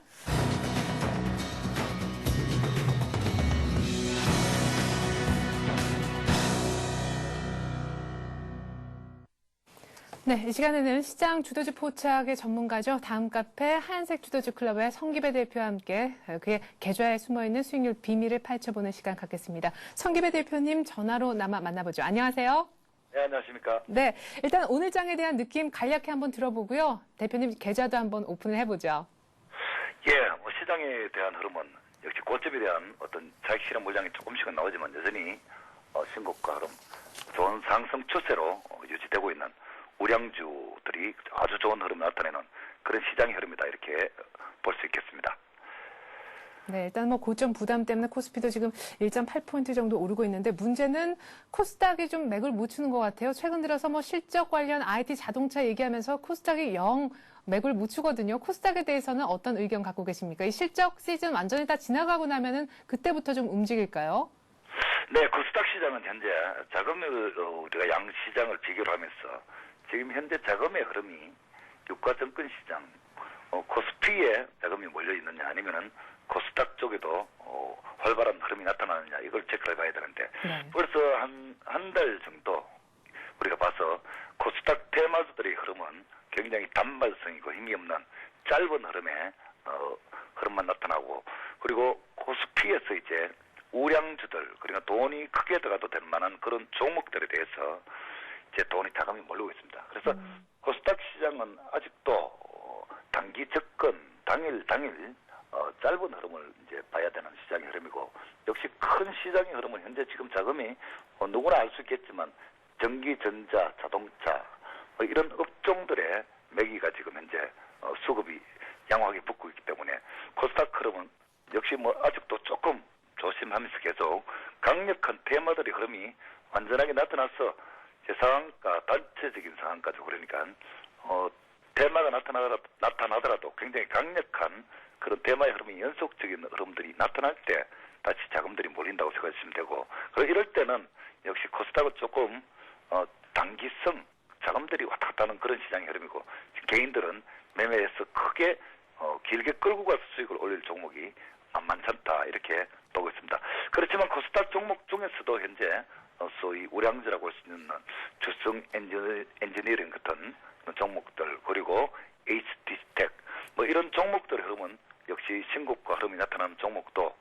네, 이 시간에는 시장 주도주 포착의 전문가죠. 다음 카페 하얀색 주도주 클럽의 성기배 대표와 함께 그의 계좌에 숨어있는 수익률 비밀을 파헤쳐보는 시간 갖겠습니다. 성기배 대표님 전화로 남아 만나보죠. 안녕하세요. 네, 안녕하십니까. 네, 일단 오늘 장에 대한 느낌 간략히 한번 들어보고요. 대표님 계좌도 한번 오픈을 해보죠. 예, 뭐 시장에 대한 흐름은 역시 고점에 대한 어떤 자기 실현 물량이 조금씩은 나오지만 여전히 신고가 흐름, 좋은 상승 추세로 유지되고 있는 우량주들이 아주 좋은 흐름을 나타내는 그런 시장의 흐름이다 이렇게 볼 수 있겠습니다. 네, 일단 뭐 고점 부담 때문에 코스피도 지금 1.8포인트 정도 오르고 있는데 문제는 코스닥이 좀 맥을 못 추는 것 같아요. 최근 들어서 뭐 실적 관련 IT 자동차 얘기하면서 코스닥이 영 맥을 못 추거든요. 코스닥에 대해서는 어떤 의견 갖고 계십니까? 이 실적 시즌 완전히 다 지나가고 나면은 그때부터 좀 움직일까요? 네, 코스닥 시장은 현재 자금을 우리가 양 시장을 비교를 하면서 지금 현재 자금의 흐름이 유가증권 시장, 코스피에 자금이 몰려 있느냐 아니면은 코스닥 쪽에도 활발한 흐름이 나타나느냐 이걸 체크해 봐야 되는데 네. 벌써 한 달 정도 우리가 봐서 코스닥 테마주들의 흐름은 굉장히 단발성이고 힘이 없는 짧은 흐름의 흐름만 나타나고 그리고 코스피에서 이제 우량주들 그러니까 돈이 크게 들어가도 될 만한 그런 종목들에 대해서 이제 돈이 자금이 몰리고 있습니다. 그래서 코스닥 시장은 아직도 단기 접근 당일 짧은 흐름을 이제 봐야 되는 시장의 흐름이고 역시 큰 시장의 흐름은 현재 지금 자금이 누구나 알 수 있겠지만 전기, 전자, 자동차 이런 업종들의 매기가 지금 현재 수급이 양호하게 붙고 있기 때문에 코스닥 흐름은 역시 뭐 아직도 조금 조심하면서 계속 강력한 테마들의 흐름이 완전하게 나타나서 상한가 단체적인 상한가죠. 그러니까 테마가 나타나더라도 굉장히 강력한 그런 테마의 흐름이 연속적인 흐름들이 나타날 때 다시 자금들이 몰린다고 생각하시면 되고 그리고 이럴 때는 역시 코스닥은 조금 단기성 자금들이 왔다 갔다 하는 그런 시장의 흐름이고 개인들은 매매에서 크게 길게 끌고 가서 수익을 올릴 종목이 만만찮다 이렇게 보고 있습니다. 그렇지만 코스닥 종목 중에서도 현재 소위 우량주라고 할 수 있는 주성 엔지니어링 같은 종목들 그리고 HD스택 뭐 이런 종목들의 흐름은 역시 신고가 흐름이 나타나는 종목도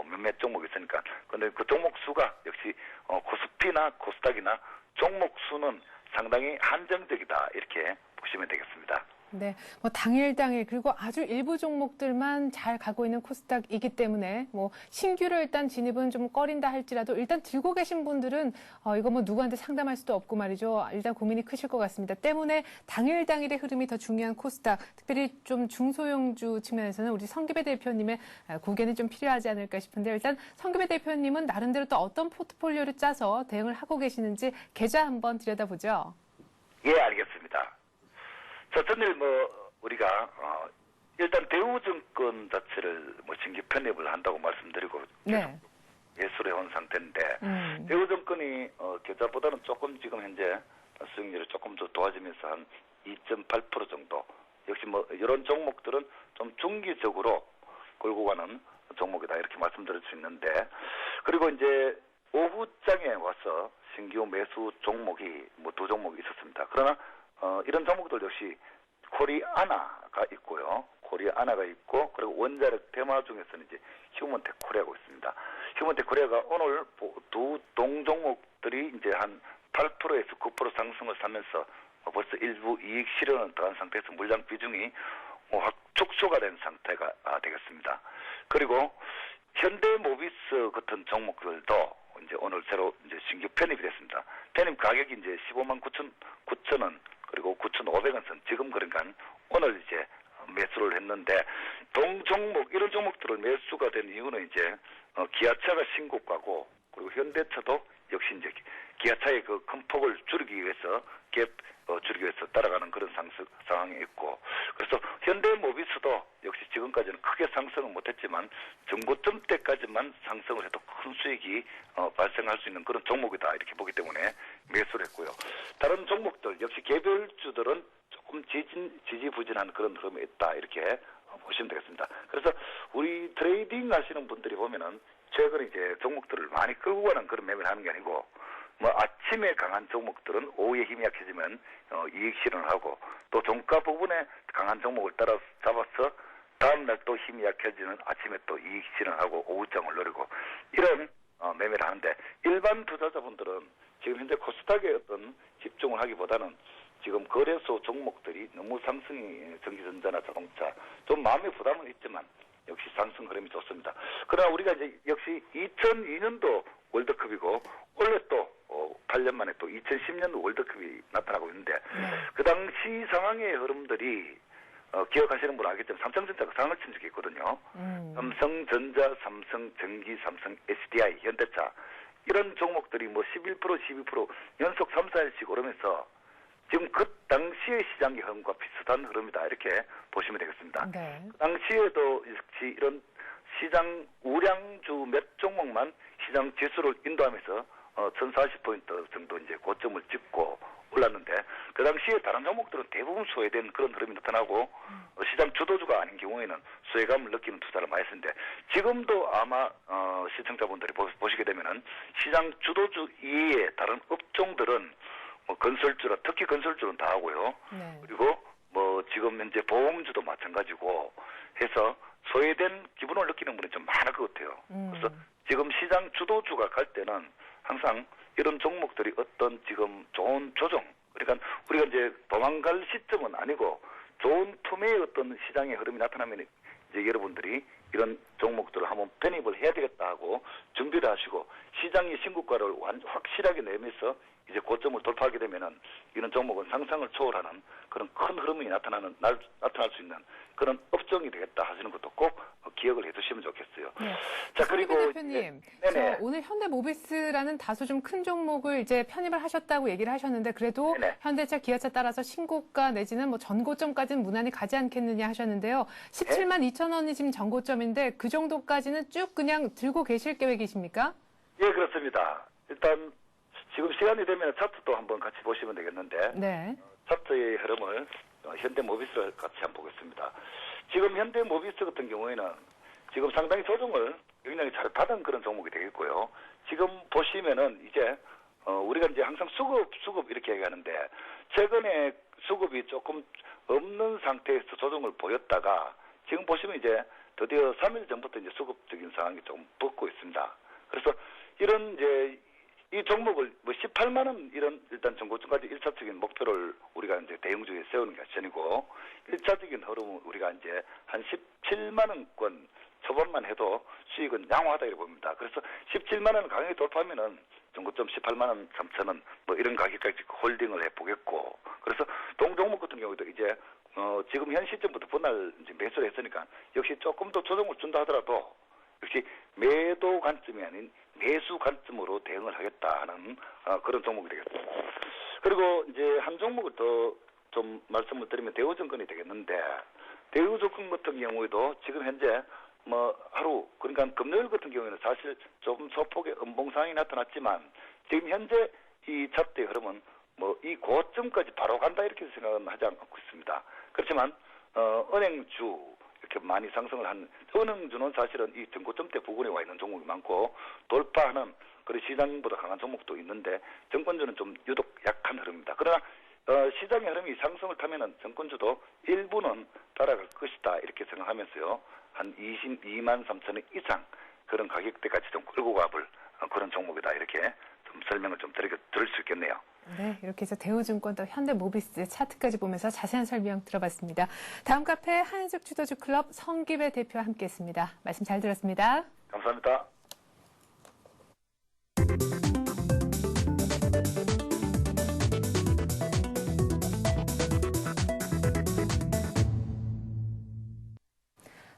몇몇 종목이 있으니까 근데 그 종목 수가 역시 코스피나 코스닥이나 종목 수는 상당히 한정적이다 이렇게 보시면 되겠습니다. 네, 뭐 당일 그리고 아주 일부 종목들만 잘 가고 있는 코스닥이기 때문에 뭐 신규로 일단 진입은 좀 꺼린다 할지라도 일단 들고 계신 분들은 이거 뭐 누구한테 상담할 수도 없고 말이죠. 일단 고민이 크실 것 같습니다. 때문에 당일의 흐름이 더 중요한 코스닥, 특별히 좀 중소형주 측면에서는 우리 성기배 대표님의 고개는 좀 필요하지 않을까 싶은데 일단 성기배 대표님은 나름대로 또 어떤 포트폴리오를 짜서 대응을 하고 계시는지 계좌 한번 들여다보죠. 예, 알겠습니다. 전일 우리가 일단 대우증권 자체를 뭐 신규 편입을 한다고 말씀드리고 네. 예술해 온 상태인데 대우증권이 계좌보다는 조금 지금 현재 수익률이 조금 더 도와지면서 한 2.8% 정도. 역시 뭐 이런 종목들은 좀 중기적으로 끌고 가는 종목이다 이렇게 말씀드릴 수 있는데, 그리고 이제 오후장에 와서 신규 매수 종목이 뭐 2종목이 있었습니다. 그러나 이런 종목들 역시 코리아나가 있고요. 코리아나가 있고, 그리고 원자력 테마 중에서는 이제 휴먼텍 코리아가 있습니다. 휴먼텍 코리아가 오늘 두 동종목들이 이제 한 8%에서 9% 상승을 하면서 벌써 일부 이익 실현을 더한 상태에서 물량 비중이 확 축소가 된 상태가 되겠습니다. 그리고 현대모비스 같은 종목들도 이제 오늘 새로 이제 신규 편입이 됐습니다. 편입 가격이 이제 15만 9천 원, 그리고 9,500원 선, 지금 그러니까 오늘 이제 매수를 했는데, 동종목 이런 종목들을 매수가 된 이유는 이제 기아차가 신고가고, 그리고 현대차도 역시 이제 기아차의 그 큰 폭을 줄이기 위해서 줄이기 위해서 따라가는 그런 상황이 있고, 그래서 현대모비스도 역시 지금까지는 크게 상승은 못했지만 정고점 때까지만 상승을 해도 큰 수익이 발생할 수 있는 그런 종목이다 이렇게 보기 때문에 매수를 했고요. 다른 종목들 역시 개별주들은 조금 지지부진한 그런 흐름이 있다 이렇게 보시면 되겠습니다. 그래서 우리 트레이딩 하시는 분들이 보면은 최근에 이제 종목들을 많이 끌고 가는 그런 매매를 하는 게 아니고, 뭐 아침에 강한 종목들은 오후에 힘이 약해지면 이익 실현을 하고, 또 종가 부분에 강한 종목을 따라 잡아서 다음날 또 힘이 약해지는 아침에 또 이익 실현을 하고 오후장을 노리고, 이런 매매를 하는데, 일반 투자자분들은 지금 현재 코스닥에 어떤 집중을 하기보다는 지금 거래소 종목들이 너무 상승이 전기전자나 자동차 좀 마음의 부담은 있지만 역시 상승 흐름이 좋습니다. 그러나 우리가 이제 역시 2002년도 월드컵이고 원래 또 8년 만에 또 2010년도 월드컵이 나타나고 있는데, 그 당시 상황의 흐름들이 기억하시는 분은 알겠지만 삼성전자가 상을 친 적이 있거든요. 삼성전자, 삼성전기, 삼성 SDI, 현대차 이런 종목들이 뭐 11%, 12% 연속 3, 4일씩 오르면서 지금 그 당시의 시장의 흐름과 비슷한 흐름이다 이렇게 보시면 되겠습니다. 네. 그 당시에도 역시 이런 시장 우량주 몇 종목만 시장 지수를 인도하면서 1040포인트 정도 이제 고점을 찍고 올랐는데, 그 당시에 다른 종목들은 대부분 소외된 그런 흐름이 나타나고 시장 주도주가 아닌 경우에는 소외감을 느끼는 투자를 많이 했는데, 지금도 아마 시청자분들이 보시게 되면은 시장 주도주 이외에 다른 업종들은 뭐 건설주라, 특히 건설주는 다 하고요. 네. 그리고 뭐 지금 현재 보험주도 마찬가지고 해서 소외된 기분을 느끼는 분이 좀 많을 것 같아요. 그래서 지금 시장 주도주가 갈 때는 항상 이런 종목들이 어떤 지금 좋은 조정, 그러니까 우리가 이제 도망갈 시점은 아니고 좋은 틈의 어떤 시장의 흐름이 나타나면 이제 여러분들이 이런 종목들을 한번 편입을 해야 되겠다 하고 준비를 하시고, 시장의 신고가를 확실하게 내면서 이제 고점을 돌파하게 되면은 이런 종목은 상상을 초월하는 그런 큰 흐름이 나타날 수 있는 그런 업종이 되겠다 하시는 것도 꼭 기억을 해두시면 좋겠어요. 네. 자, 그리고 대표님, 네네. 오늘 현대모비스라는 다소 좀 큰 종목을 이제 편입을 하셨다고 얘기를 하셨는데, 그래도 네네. 현대차, 기아차 따라서 신고가 내지는 뭐 전고점까지는 무난히 가지 않겠느냐 하셨는데요. 17만 2천 원이 지금 전고점인데 그 정도까지는 쭉 그냥 들고 계실 계획이십니까? 예, 그렇습니다. 일단 지금 시간이 되면 차트도 한번 같이 보시면 되겠는데, 네. 차트의 흐름을 현대모비스를 같이 한번 보겠습니다. 지금 현대모비스 같은 경우에는 지금 상당히 조정을 굉장히 잘 받은 그런 종목이 되겠고요. 지금 보시면은 이제 우리가 이제 항상 수급 이렇게 얘기하는데, 최근에 수급이 조금 없는 상태에서 조정을 보였다가 지금 보시면 이제 드디어 3일 전부터 이제 수급적인 상황이 좀 붙고 있습니다. 그래서 이런 이제 이 종목을 뭐 18만 원 이런 일단 전고점까지 1차적인 목표를 우리가 이제 대형주에 세우는 게 전이고, 1차적인 흐름은 우리가 이제 한 17만 원권 초반만 해도 수익은 양호하다 이렇게 봅니다. 그래서 17만 원 가격이 돌파하면은 전고점 18만 원, 3천 원 뭐 이런 가격까지 홀딩을 해보겠고, 그래서 동종목 같은 경우도 이제 지금 현 시점부터 분할 이제 매수를 했으니까 역시 조금 더 조정을 준다 하더라도 역시 매도 관점이 아닌 매수 관점으로 대응을 하겠다 하는 그런 종목이 되겠습니다. 그리고 이제 한 종목을 더 좀 말씀을 드리면 대우증권이 되겠는데, 대우 조건 같은 경우에도 지금 현재 뭐 하루 그러니까 금요일 같은 경우에는 사실 조금 소폭의 음봉상이 나타났지만 지금 현재 이 차트의 흐름은 뭐 이 고점까지 바로 간다 이렇게 생각은 하지 않고 있습니다. 그렇지만 은행주 이렇게 많이 상승을 한 은행주는 사실은 이 전고점대 부근에 와 있는 종목이 많고 돌파하는 그런 시장보다 강한 종목도 있는데 정권주는 좀 유독 약한 흐름입니다. 그러나 시장의 흐름이 상승을 타면은 정권주도 일부는 따라갈 것이다 이렇게 생각하면서요. 한 22만 3천 원 이상 그런 가격대까지 좀 끌고 가볼 그런 종목이다 이렇게 좀 설명을 좀 드릴 수 있겠네요. 네, 이렇게 해서 대우증권 또 현대모비스 차트까지 보면서 자세한 설명 들어봤습니다. 다음 카페 한은숙 주도주 클럽 성기배 대표와 함께했습니다. 말씀 잘 들었습니다. 감사합니다.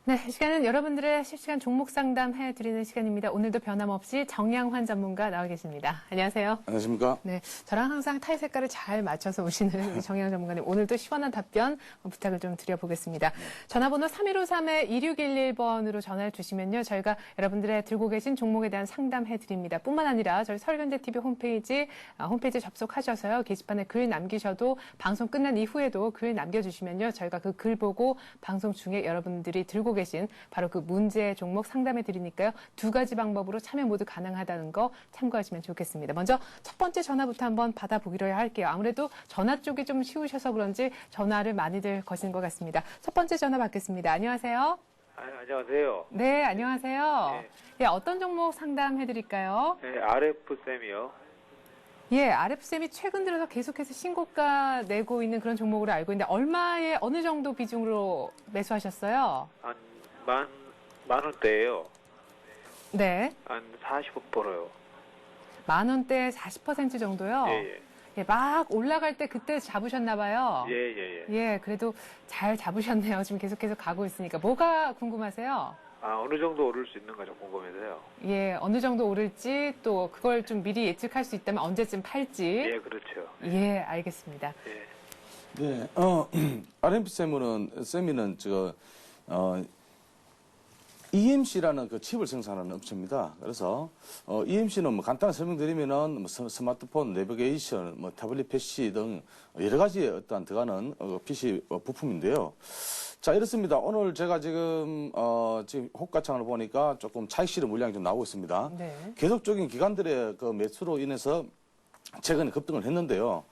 네, 이 시간은 여러분들의 실시간 종목 상담해드리는 시간입니다. 오늘도 변함없이 정양환 전문가 나와 계십니다. 안녕하세요. 안녕하십니까? 네, 저랑 항상 타이 색깔을 잘 맞춰서 오시는 우리 정양 전문가님, 오늘도 시원한 답변 부탁을 좀 드려보겠습니다. 전화번호 3153-2611번으로 전화를 주시면요, 저희가 여러분들의 들고 계신 종목에 대한 상담해드립니다. 뿐만 아니라 저희 설경제TV 홈페이지 접속하셔서요, 게시판에 글 남기셔도 방송 끝난 이후에도 글 남겨주시면요, 저희가 그 글 보고 방송 중에 여러분들이 들고 계신 바로 그 문제 종목 상담해 드리니까요. 두 가지 방법으로 참여 모두 가능하다는 거 참고하시면 좋겠습니다. 먼저 첫 번째 전화부터 한번 받아보기로 할게요. 아무래도 전화 쪽이 좀 쉬우셔서 그런지 전화를 많이들 거시는 것 같습니다. 첫 번째 전화 받겠습니다. 안녕하세요. 안녕하세요. 네, 안녕하세요. 네. 예, 어떤 종목 상담해 드릴까요? 네, RF쌤이요. 예, RF쌤이 최근 들어서 계속해서 신고가 내고 있는 그런 종목으로 알고 있는데 얼마에 어느 정도 비중으로 매수하셨어요? 한 만 원대예요. 네. 한 45%요. 만 원대 40% 정도요? 예. 예, 막 올라갈 때 그때 잡으셨나 봐요. 예. 예, 그래도 잘 잡으셨네요. 지금 계속해서 가고 있으니까. 뭐가 궁금하세요? 어느 정도 오를 수 있는가 좀 궁금해서요. 예, 어느 정도 오를지 또 그걸 좀 미리 예측할 수 있다면 언제쯤 팔지. 예, 그렇죠. 예, 알겠습니다. 예. 네, RMP세미는 EMC라는 그 칩을 생산하는 업체입니다. 그래서 EMC는 뭐 간단히 설명드리면은 뭐 스마트폰, 내비게이션, 뭐 태블릿 PC 등 여러 가지의 어떤 들어가는 PC 부품인데요. 자, 이렇습니다. 오늘 제가 지금 호가창을 보니까 조금 차익 실현 물량이 좀 나오고 있습니다. 네. 계속적인 기관들의 그 매수로 인해서 최근에 급등을 했는데요.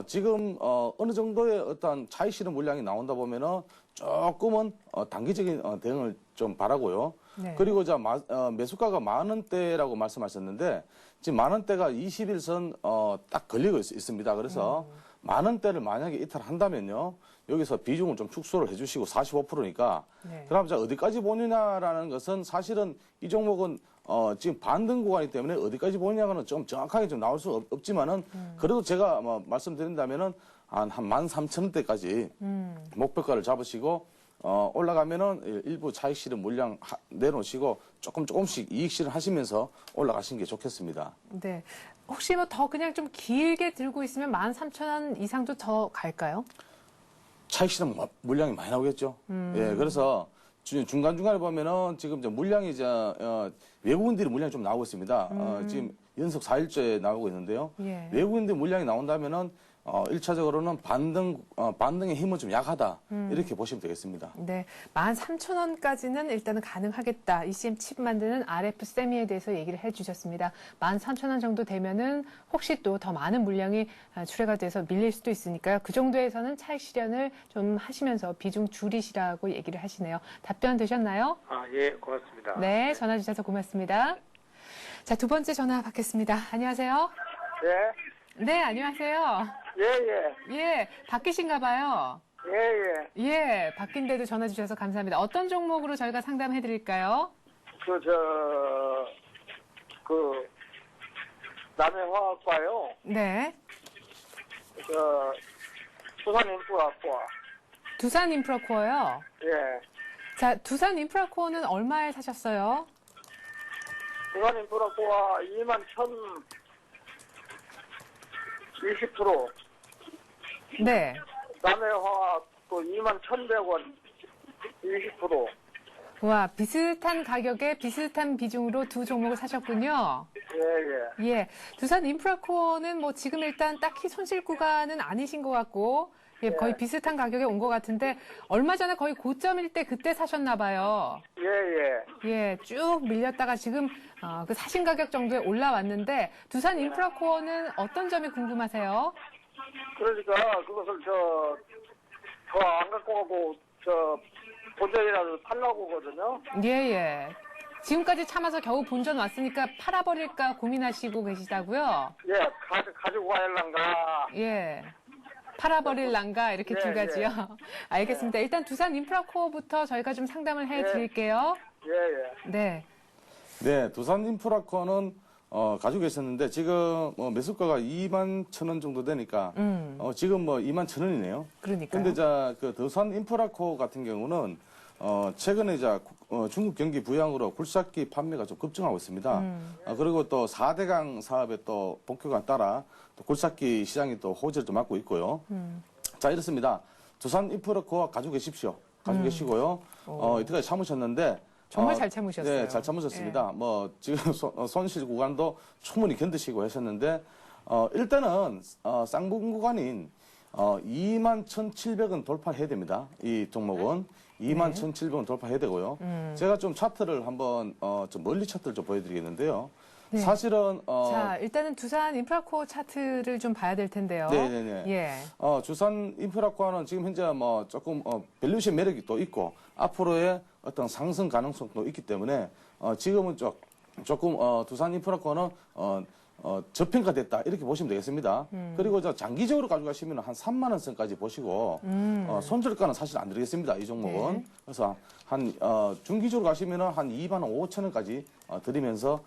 지금 어느 정도의 어떤 차익 실현 물량이 나온다 보면은 조금은 단기적인 대응을 좀 바라고요. 네. 그리고 매수가가 만 원대라고 말씀하셨는데 지금 만 원대가 21선 딱 걸리고 있습니다. 그래서 만 원대를 만약에 이탈한다면요. 여기서 비중을 좀 축소를 해주시고 45%니까 네. 그럼 어디까지 보느냐라는 것은 사실은 이 종목은 지금 반등 구간이기 때문에 어디까지 보느냐는 좀 정확하게 좀 나올 수 없지만은 그래도 제가 말씀드린다면은 한 13,000원대까지 목표가를 잡으시고 올라가면은 일부 차익 실현 물량 내놓으시고 조금씩 이익 실현 하시면서 올라가시는 게 좋겠습니다. 네. 혹시 뭐 더 그냥 좀 길게 들고 있으면 13,000원 이상도 더 갈까요? 차익 실현 물량이 많이 나오겠죠. 예, 그래서 중간중간에 보면은 지금 물량이 외국인들이 물량이 좀 나오고 있습니다. 지금 연속 4일째 나오고 있는데요. 예. 외국인들 물량이 나온다면은 1차적으로는 반등의 힘은 좀 약하다. 이렇게 보시면 되겠습니다. 네. 13,000원까지는 일단은 가능하겠다. ECM 칩 만드는 RF 세미에 대해서 얘기를 해 주셨습니다. 13,000원 정도 되면은 혹시 또 더 많은 물량이 출하가 돼서 밀릴 수도 있으니까요. 그 정도에서는 차익 실현을 좀 하시면서 비중 줄이시라고 얘기를 하시네요. 답변 되셨나요? 예, 고맙습니다. 네. 전화 주셔서 고맙습니다. 자, 두 번째 전화 받겠습니다. 안녕하세요. 예, 네, 안녕하세요. 예, 바뀌신가 봐요. 예, 바뀐데도 전화 주셔서 감사합니다. 어떤 종목으로 저희가 상담해 드릴까요? 남해화학과요. 네. 부산인프라과. 두산 인프라코어요. 예. 자, 두산 인프라코어는 얼마에 사셨어요? 부산인프라과 21,020%. 네. 남해화학 21,100원. 20%. 와, 비슷한 가격에 비슷한 비중으로 두 종목을 사셨군요. 예, 예. 예, 두산 인프라코어는 뭐 지금 일단 딱히 손실 구간은 아니신 것 같고, 예, 거의 비슷한 가격에 온 것 같은데, 얼마 전에 거의 고점일 때 그때 사셨나 봐요. 예, 예. 예, 쭉 밀렸다가 지금 그 사신 가격 정도에 올라왔는데, 두산 인프라코어는 어떤 점이 궁금하세요? 그러니까 그것을 더 안 갖고 가고 본전이라도 팔려고 하거든요. 예, 예. 지금까지 참아서 겨우 본전 왔으니까 팔아버릴까 고민하시고 계시다고요? 예, 가지고 가야란가. 예. 팔아버릴란가 이렇게 예, 두 가지요. 예. 알겠습니다. 일단 두산 인프라코어부터 저희가 좀 상담을 해드릴게요. 예, 예. 네. 네, 두산 인프라코는 가지고 계셨는데 지금 매수가가 21,000원 정도 되니까 지금 21,000원이네요. 그러니까요. 근데 그 두산 인프라코 같은 경우는 최근에 중국 경기 부양으로 굴삭기 판매가 좀 급증하고 있습니다. 그리고 또 4대강 사업에 또 본격화에 따라 또 굴삭기 시장이 또 호재를 또 맞고 있고요. 자, 이렇습니다. 두산 인프라코어 가지고 계십시오. 가지고 계시고요. 이때까지 참으셨는데 정말 잘 참으셨어요. 네, 잘 참으셨습니다. 뭐 지금 손실 구간도 충분히 견디시고 하셨는데 일단은 쌍분 구간인 21,700원 돌파해야 됩니다. 이 종목은 21,700원 돌파해야 되고요. 제가 좀 차트를 한번 좀 멀리 차트를 좀 보여드리겠는데요. 네. 사실은 자, 일단은 두산 인프라코어 차트를 좀 봐야 될 텐데요. 네네네. 예. 두산 인프라코어는 지금 현재 뭐 조금 밸류션 매력이 또 있고 앞으로의 어떤 상승 가능성도 있기 때문에 지금은 조금 두산 인프라코어는 저평가됐다 이렇게 보시면 되겠습니다. 그리고 장기적으로 가져가시면 한 3만 원 선까지 보시고 손절가는 사실 안 드리겠습니다. 이 종목은. 네. 그래서 한 중기적으로 가시면 한 2만 5천 원까지 드리면서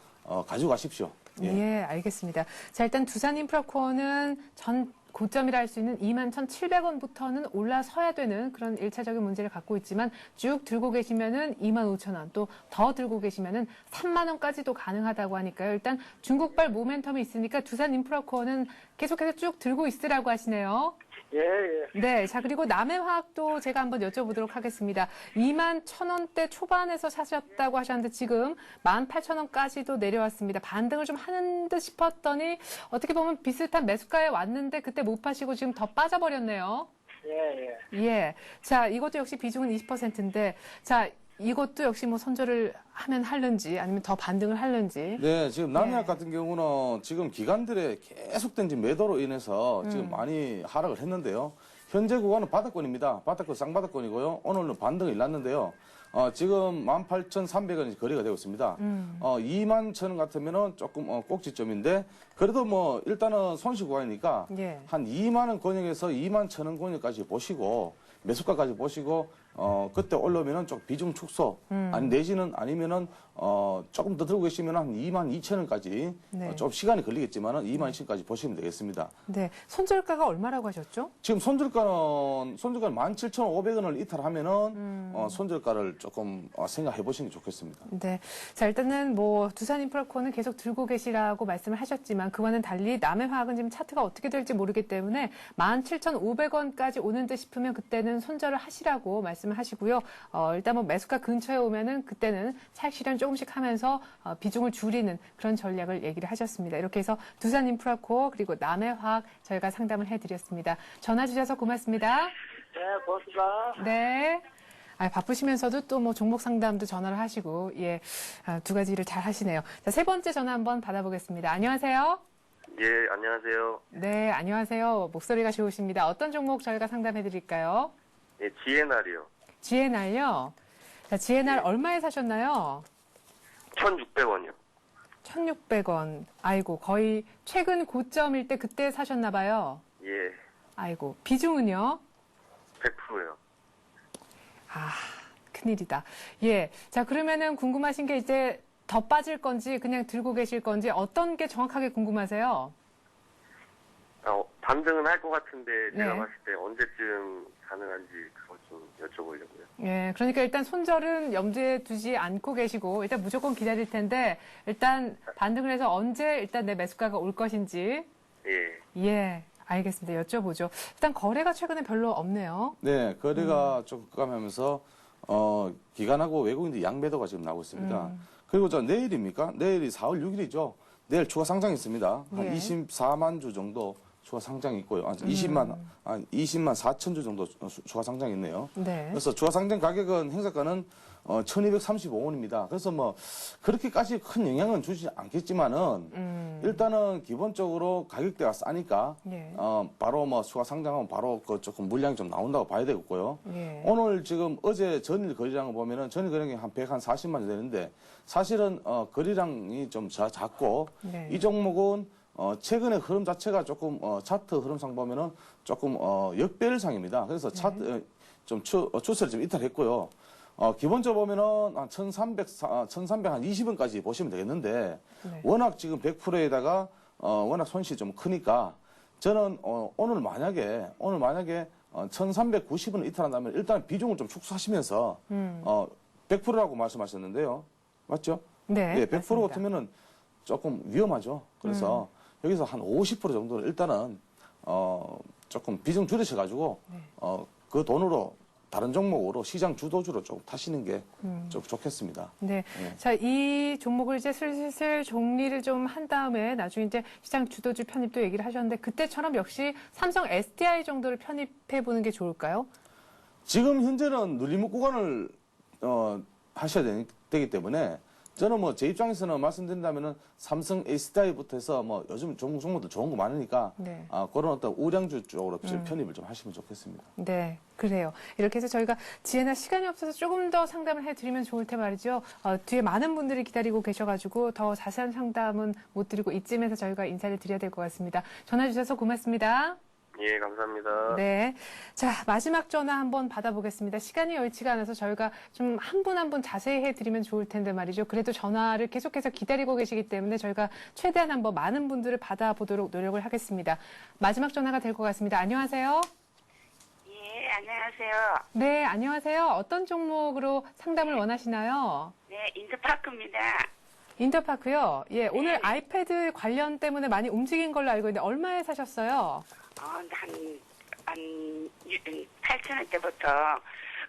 가지고 가십시오. 예, 알겠습니다. 자, 일단 두산 인프라코어는 전 고점이라 할 수 있는 21,700원부터는 올라서야 되는 그런 1차적인 문제를 갖고 있지만 쭉 들고 계시면은 25,000원 또 더 들고 계시면은 3만 원까지도 가능하다고 하니까요. 일단 중국발 모멘텀이 있으니까 두산 인프라코어는 계속해서 쭉 들고 있으라고 하시네요. 예, 예. 네, 자 그리고 남해화학도 제가 한번 여쭤보도록 하겠습니다. 21,000원대 초반에서 사셨다고 하셨는데 지금 18,000원까지도 내려왔습니다. 반등을 좀 하는 듯 싶었더니 어떻게 보면 비슷한 매수가에 왔는데 그때 못 파시고 지금 더 빠져버렸네요. 예, 예. 예, 자 이것도 역시 비중은 20%인데 자 이것도 역시 뭐 선절을 하면 할는지 아니면 더 반등을 할는지. 네, 지금 남해학 예. 같은 경우는 지금 기관들의 계속된 지금 매도로 인해서 지금 많이 하락을 했는데요. 현재 구간은 바닥권입니다. 바닥권, 쌍바닥권이고요. 오늘은 반등이 났는데요. 지금 18,300원이 거래가 되고 있습니다. 21,000원 같으면은 조금 꼭지점인데 그래도 뭐 일단은 손실 구간이니까 예. 한 2만 원 권역에서 21,000원 권역까지 보시고 매수가까지 보시고 그때 올라오면은 좀 비중 축소 아니 내지는 아니면은 조금 더 들고 계시면 한 22,000원까지 네. 좀 시간이 걸리겠지만은 22,000원까지 보시면 되겠습니다. 네, 손절가가 얼마라고 하셨죠? 지금 손절가는 17,500원을 이탈하면은 손절가를 조금 생각해 보시는 게 좋겠습니다. 네. 자, 일단은 뭐 두산 인프라코어는 계속 들고 계시라고 말씀을 하셨지만 그와는 달리 남해화학은 지금 차트가 어떻게 될지 모르기 때문에 17,500원까지 오는 듯 싶으면 그때는 손절을 하시라고 말씀을 하시고요. 일단 뭐 매수가 근처에 오면은 그때는 차익 실현 조금씩 하면서 비중을 줄이는 그런 전략을 얘기를 하셨습니다. 이렇게 해서 두산 인프라코어 그리고 남해화학 저희가 상담을 해드렸습니다. 전화 주셔서 고맙습니다. 네, 고맙습니다. 네. 바쁘시면서도 또 뭐 종목 상담도 전화를 하시고, 예, 두 가지 일을 잘 하시네요. 자, 세 번째 전화 한번 받아보겠습니다. 안녕하세요. 예, 안녕하세요. 네, 안녕하세요. 목소리가 좋으십니다. 어떤 종목 저희가 상담해 드릴까요? 예, 지혜날이요. 지혜날요? 자, 지혜날 얼마에 사셨나요? 1,600원이요. 1,600원. 아이고, 거의 최근 고점일 때 그때 사셨나 봐요. 예, 아이고, 비중은요? 100%요. 큰일이다. 예. 자, 그러면은 궁금하신 게 이제 더 빠질 건지 그냥 들고 계실 건지 어떤 게 정확하게 궁금하세요? 반등은 할 것 같은데 제가 네. 봤을 때 언제쯤 가능한지 그거 좀 여쭤보려고요. 예. 그러니까 일단 손절은 염두에 두지 않고 계시고 일단 무조건 기다릴 텐데 일단 반등을 해서 언제 일단 내 매수가가 올 것인지 예, 예. 알겠습니다. 여쭤보죠. 일단 거래가 최근에 별로 없네요. 네, 거래가 조금 급감하면서 기관하고 외국인들 양매도가 지금 나오고 있습니다. 그리고 내일입니까? 내일이 4월 6일이죠. 내일 추가 상장이 있습니다. 한 예. 24만 주 정도 추가 상장이 있고요. 20만 4천 주 정도 추가 상장이 있네요. 네. 그래서 추가 상장 가격은 행사가는 1,235원입니다. 그래서 뭐 그렇게까지 큰 영향은 주지 않겠지만은 일단은 기본적으로 가격대가 싸니까 예. 바로 뭐 추가 상장하면 바로 그 조금 물량이 좀 나온다고 봐야 되겠고요. 예. 오늘 지금 어제 전일 거래량을 보면은 전일 거래량이 한 140만 주 되는데 사실은 거래량이 좀 작고 네. 이 종목은 최근의 흐름 자체가 조금 차트 흐름상 보면은 조금 역배열상입니다. 그래서 차트 좀 추세를 좀 이탈했고요. 기본적으로 보면은 한 1,320원까지 보시면 되겠는데 네. 워낙 지금 100%에다가 워낙 손실이 좀 크니까 저는 오늘 만약에 1,390원을 이탈한다면 일단 비중을 좀 축소하시면서 100%라고 말씀하셨는데요. 맞죠? 네. 예, 100% 맞습니다. 같으면은 조금 위험하죠. 그래서 여기서 한 50% 정도는 일단은 조금 비중 줄이셔가지고 그 돈으로 다른 종목으로 시장 주도주로 좀 타시는 게 좀 좋겠습니다. 네. 네. 자, 이 종목을 이제 슬슬 정리를 좀 한 다음에 나중에 이제 시장 주도주 편입도 얘기를 하셨는데 그때처럼 역시 삼성 SDI 정도를 편입해 보는 게 좋을까요? 지금 현재는 눌림목 구간을 하셔야 되기 때문에 저는 뭐 제 입장에서는 말씀드린다면은 삼성 SDI부터 해서 뭐 요즘 종목들 좋은 거 많으니까 네. 그런 어떤 우량주 쪽으로 편입을 좀 하시면 좋겠습니다. 네, 그래요. 이렇게 해서 저희가 지혜나 시간이 없어서 조금 더 상담을 해드리면 좋을 텐데 말이죠. 뒤에 많은 분들이 기다리고 계셔가지고 더 자세한 상담은 못 드리고 이쯤에서 저희가 인사를 드려야 될 것 같습니다. 전화 주셔서 고맙습니다. 예, 감사합니다. 네. 자, 마지막 전화 한번 받아보겠습니다. 시간이 여의치가 않아서 저희가 좀 한 분 한 분 자세히 해드리면 좋을 텐데 말이죠. 그래도 전화를 계속해서 기다리고 계시기 때문에 저희가 최대한 한번 많은 분들을 받아보도록 노력을 하겠습니다. 마지막 전화가 될 것 같습니다. 안녕하세요. 예, 안녕하세요. 네, 안녕하세요. 어떤 종목으로 상담을 원하시나요? 네, 인터파크입니다. 인터파크요? 예, 오늘 아이패드 관련 때문에 많이 움직인 걸로 알고 있는데 얼마에 사셨어요? 한 8,000원대부터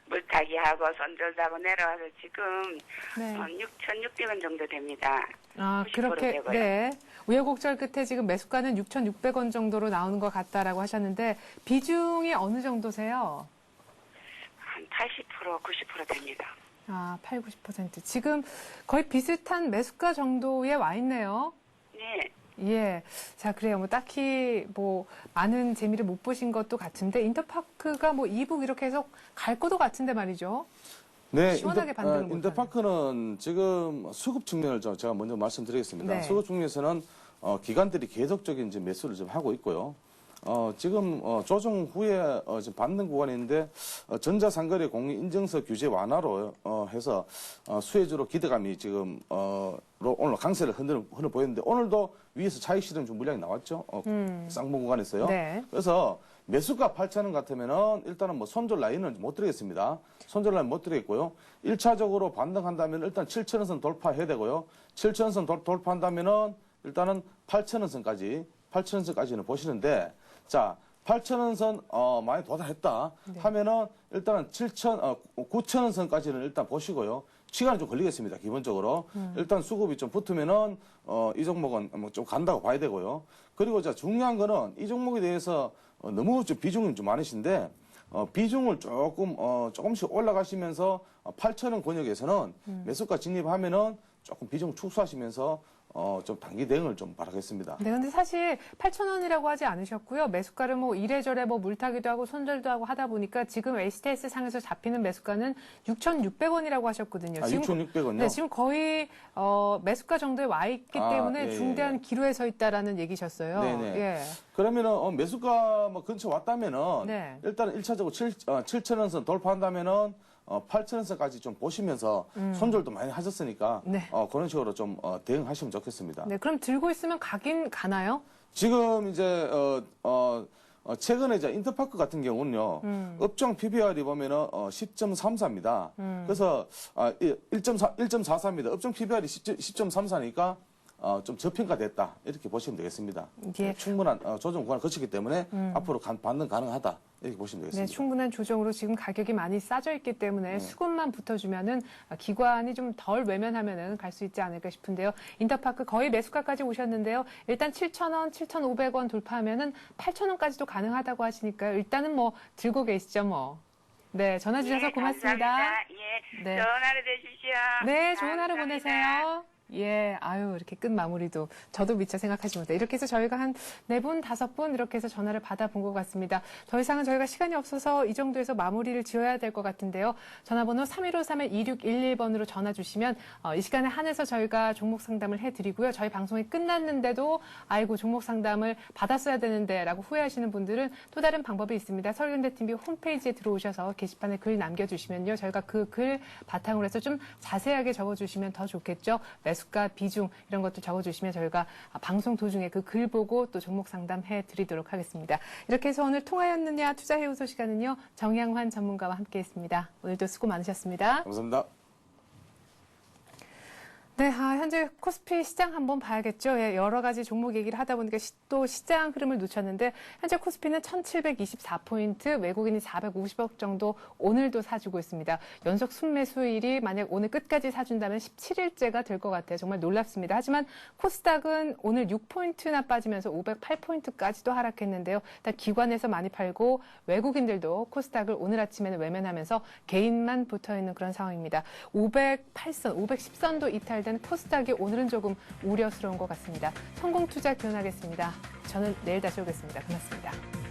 물타기하고 손절하고 내려와서 지금 네. 6,600원 정도 됩니다. 아, 90% 그렇게, 되고요. 네. 우여곡절 끝에 지금 매수가는 6,600원 정도로 나오는 것 같다라고 하셨는데, 비중이 어느 정도세요? 한 80%, 90% 됩니다. 아, 8, 90%. 지금 거의 비슷한 매수가 정도에 와 있네요. 네. 예. 자, 그래요. 뭐, 딱히, 뭐, 많은 재미를 못 보신 것도 같은데, 인터파크가 뭐, 이북 이렇게 해서 갈 것도 같은데 말이죠. 네, 시원하게 반등을 못하는. 인터파크는 지금 수급 측면을 제가 먼저 말씀드리겠습니다. 네. 수급 측면에서는 기관들이 계속적인 이제 매수를 좀 하고 있고요. 지금 조정 후에 지금 받는 구간인데 전자상거래 공인인증서 규제 완화로 해서 수혜주로 기대감이 지금 오늘 강세를 흔들어 보였는데 오늘도 위에서 차익 실현 중 물량이 나왔죠. 쌍봉 구간에서요. 네. 그래서 매수가 8,000원 같으면은 일단은 뭐 손절 라인은 못 드리겠습니다. 손절 라인 못 드리겠고요. 1차적으로 반등한다면 일단 7,000원 선 돌파해야 되고요. 7,000원 선 돌파한다면은 일단은 8,000원 선까지는 보시는데 자, 8,000원 선 많이 도달했다 하면은 일단은 9,000원 선까지는 일단 보시고요. 시간이 좀 걸리겠습니다. 기본적으로. 일단 수급이 좀 붙으면은 이 종목은 뭐 좀 간다고 봐야 되고요. 그리고 자, 중요한 거는 이 종목에 대해서 너무 좀 비중이 좀 많으신데 비중을 조금씩 올라가시면서 8,000원 권역에서는 매수가 진입하면은 조금 비중 축소하시면서 좀 단기 대응을 좀 바라겠습니다. 네, 근데 사실 8,000원이라고 하지 않으셨고요. 매수가를 뭐 이래저래 뭐 물타기도 하고 손절도 하고 하다 보니까 지금 HTS 상에서 잡히는 매수가는 6,600원이라고 하셨거든요. 아, 6,600원요? 네, 지금 거의 매수가 정도에 와 있기 때문에 예, 중대한 기로에 서 있다라는 얘기셨어요. 네네. 예. 그러면은 매수가 뭐 근처 왔다면은 네. 일단은 1차적으로 7,000원 선 돌파한다면은 8,000원 선까지 좀 보시면서 손절도 많이 하셨으니까 네. 그런 식으로 좀 대응하시면 좋겠습니다. 네, 그럼 들고 있으면 가긴 가나요? 지금 이제 최근에 이제 인터파크 같은 경우는요, 업종 PBR이 보면은 10.34입니다. 그래서 1.44입니다. 업종 PBR이 10.34니까 좀 저평가됐다 이렇게 보시면 되겠습니다. 예. 충분한 조정 구간을 거치기 때문에 앞으로 반등 가능하다 이렇게 보시면 네, 되겠습니다. 충분한 조정으로 지금 가격이 많이 싸져 있기 때문에 수급만 붙어주면은 기관이 좀 덜 외면하면은 갈 수 있지 않을까 싶은데요. 인터파크 거의 매수가까지 오셨는데요. 일단 7,000원, 7,500원 돌파하면은 8,000원까지도 가능하다고 하시니까요. 일단은 뭐 들고 계시죠, 뭐. 네, 전화 주셔서 고맙습니다. 감사합니다. 예, 네. 좋은 하루 되십시오. 네, 좋은 하루 감사합니다. 보내세요. 예, 아유, 이렇게 끝 마무리도 저도 미처 생각하지 못해. 이렇게 해서 저희가 한 4분, 5분 이렇게 해서 전화를 받아본 것 같습니다. 더 이상은 저희가 시간이 없어서 이 정도에서 마무리를 지어야 될 것 같은데요. 전화번호 3153-2611번으로 전화 주시면 이 시간에 한해서 저희가 종목 상담을 해드리고요. 저희 방송이 끝났는데도 아이고 종목 상담을 받았어야 되는데 라고 후회하시는 분들은 또 다른 방법이 있습니다. 서울현대TV 홈페이지에 들어오셔서 게시판에 글 남겨주시면요. 저희가 그 글 바탕으로 해서 좀 자세하게 적어주시면 더 좋겠죠. 매수가, 비중 이런 것도 적어주시면 저희가 방송 도중에 그 글 보고 또 종목 상담해 드리도록 하겠습니다. 이렇게 해서 오늘 통하였느냐 투자해요소 시간은요. 정양환 전문가와 함께했습니다. 오늘도 수고 많으셨습니다. 감사합니다. 네, 현재 코스피 시장 한번 봐야겠죠. 예, 여러 가지 종목 얘기를 하다 보니까 또 시장 흐름을 놓쳤는데 현재 코스피는 1724포인트, 외국인이 450억 정도 오늘도 사주고 있습니다. 연속 순매수일이 만약 오늘 끝까지 사준다면 17일째가 될 것 같아요. 정말 놀랍습니다. 하지만 코스닥은 오늘 6포인트나 빠지면서 508포인트까지도 하락했는데요. 일단 기관에서 많이 팔고 외국인들도 코스닥을 오늘 아침에는 외면하면서 개인만 붙어있는 그런 상황입니다. 508선, 510선도 이탈 된 코스닥이 오늘은 조금 우려스러운 것 같습니다. 성공투자 기원하겠습니다. 저는 내일 다시 오겠습니다. 고맙습니다.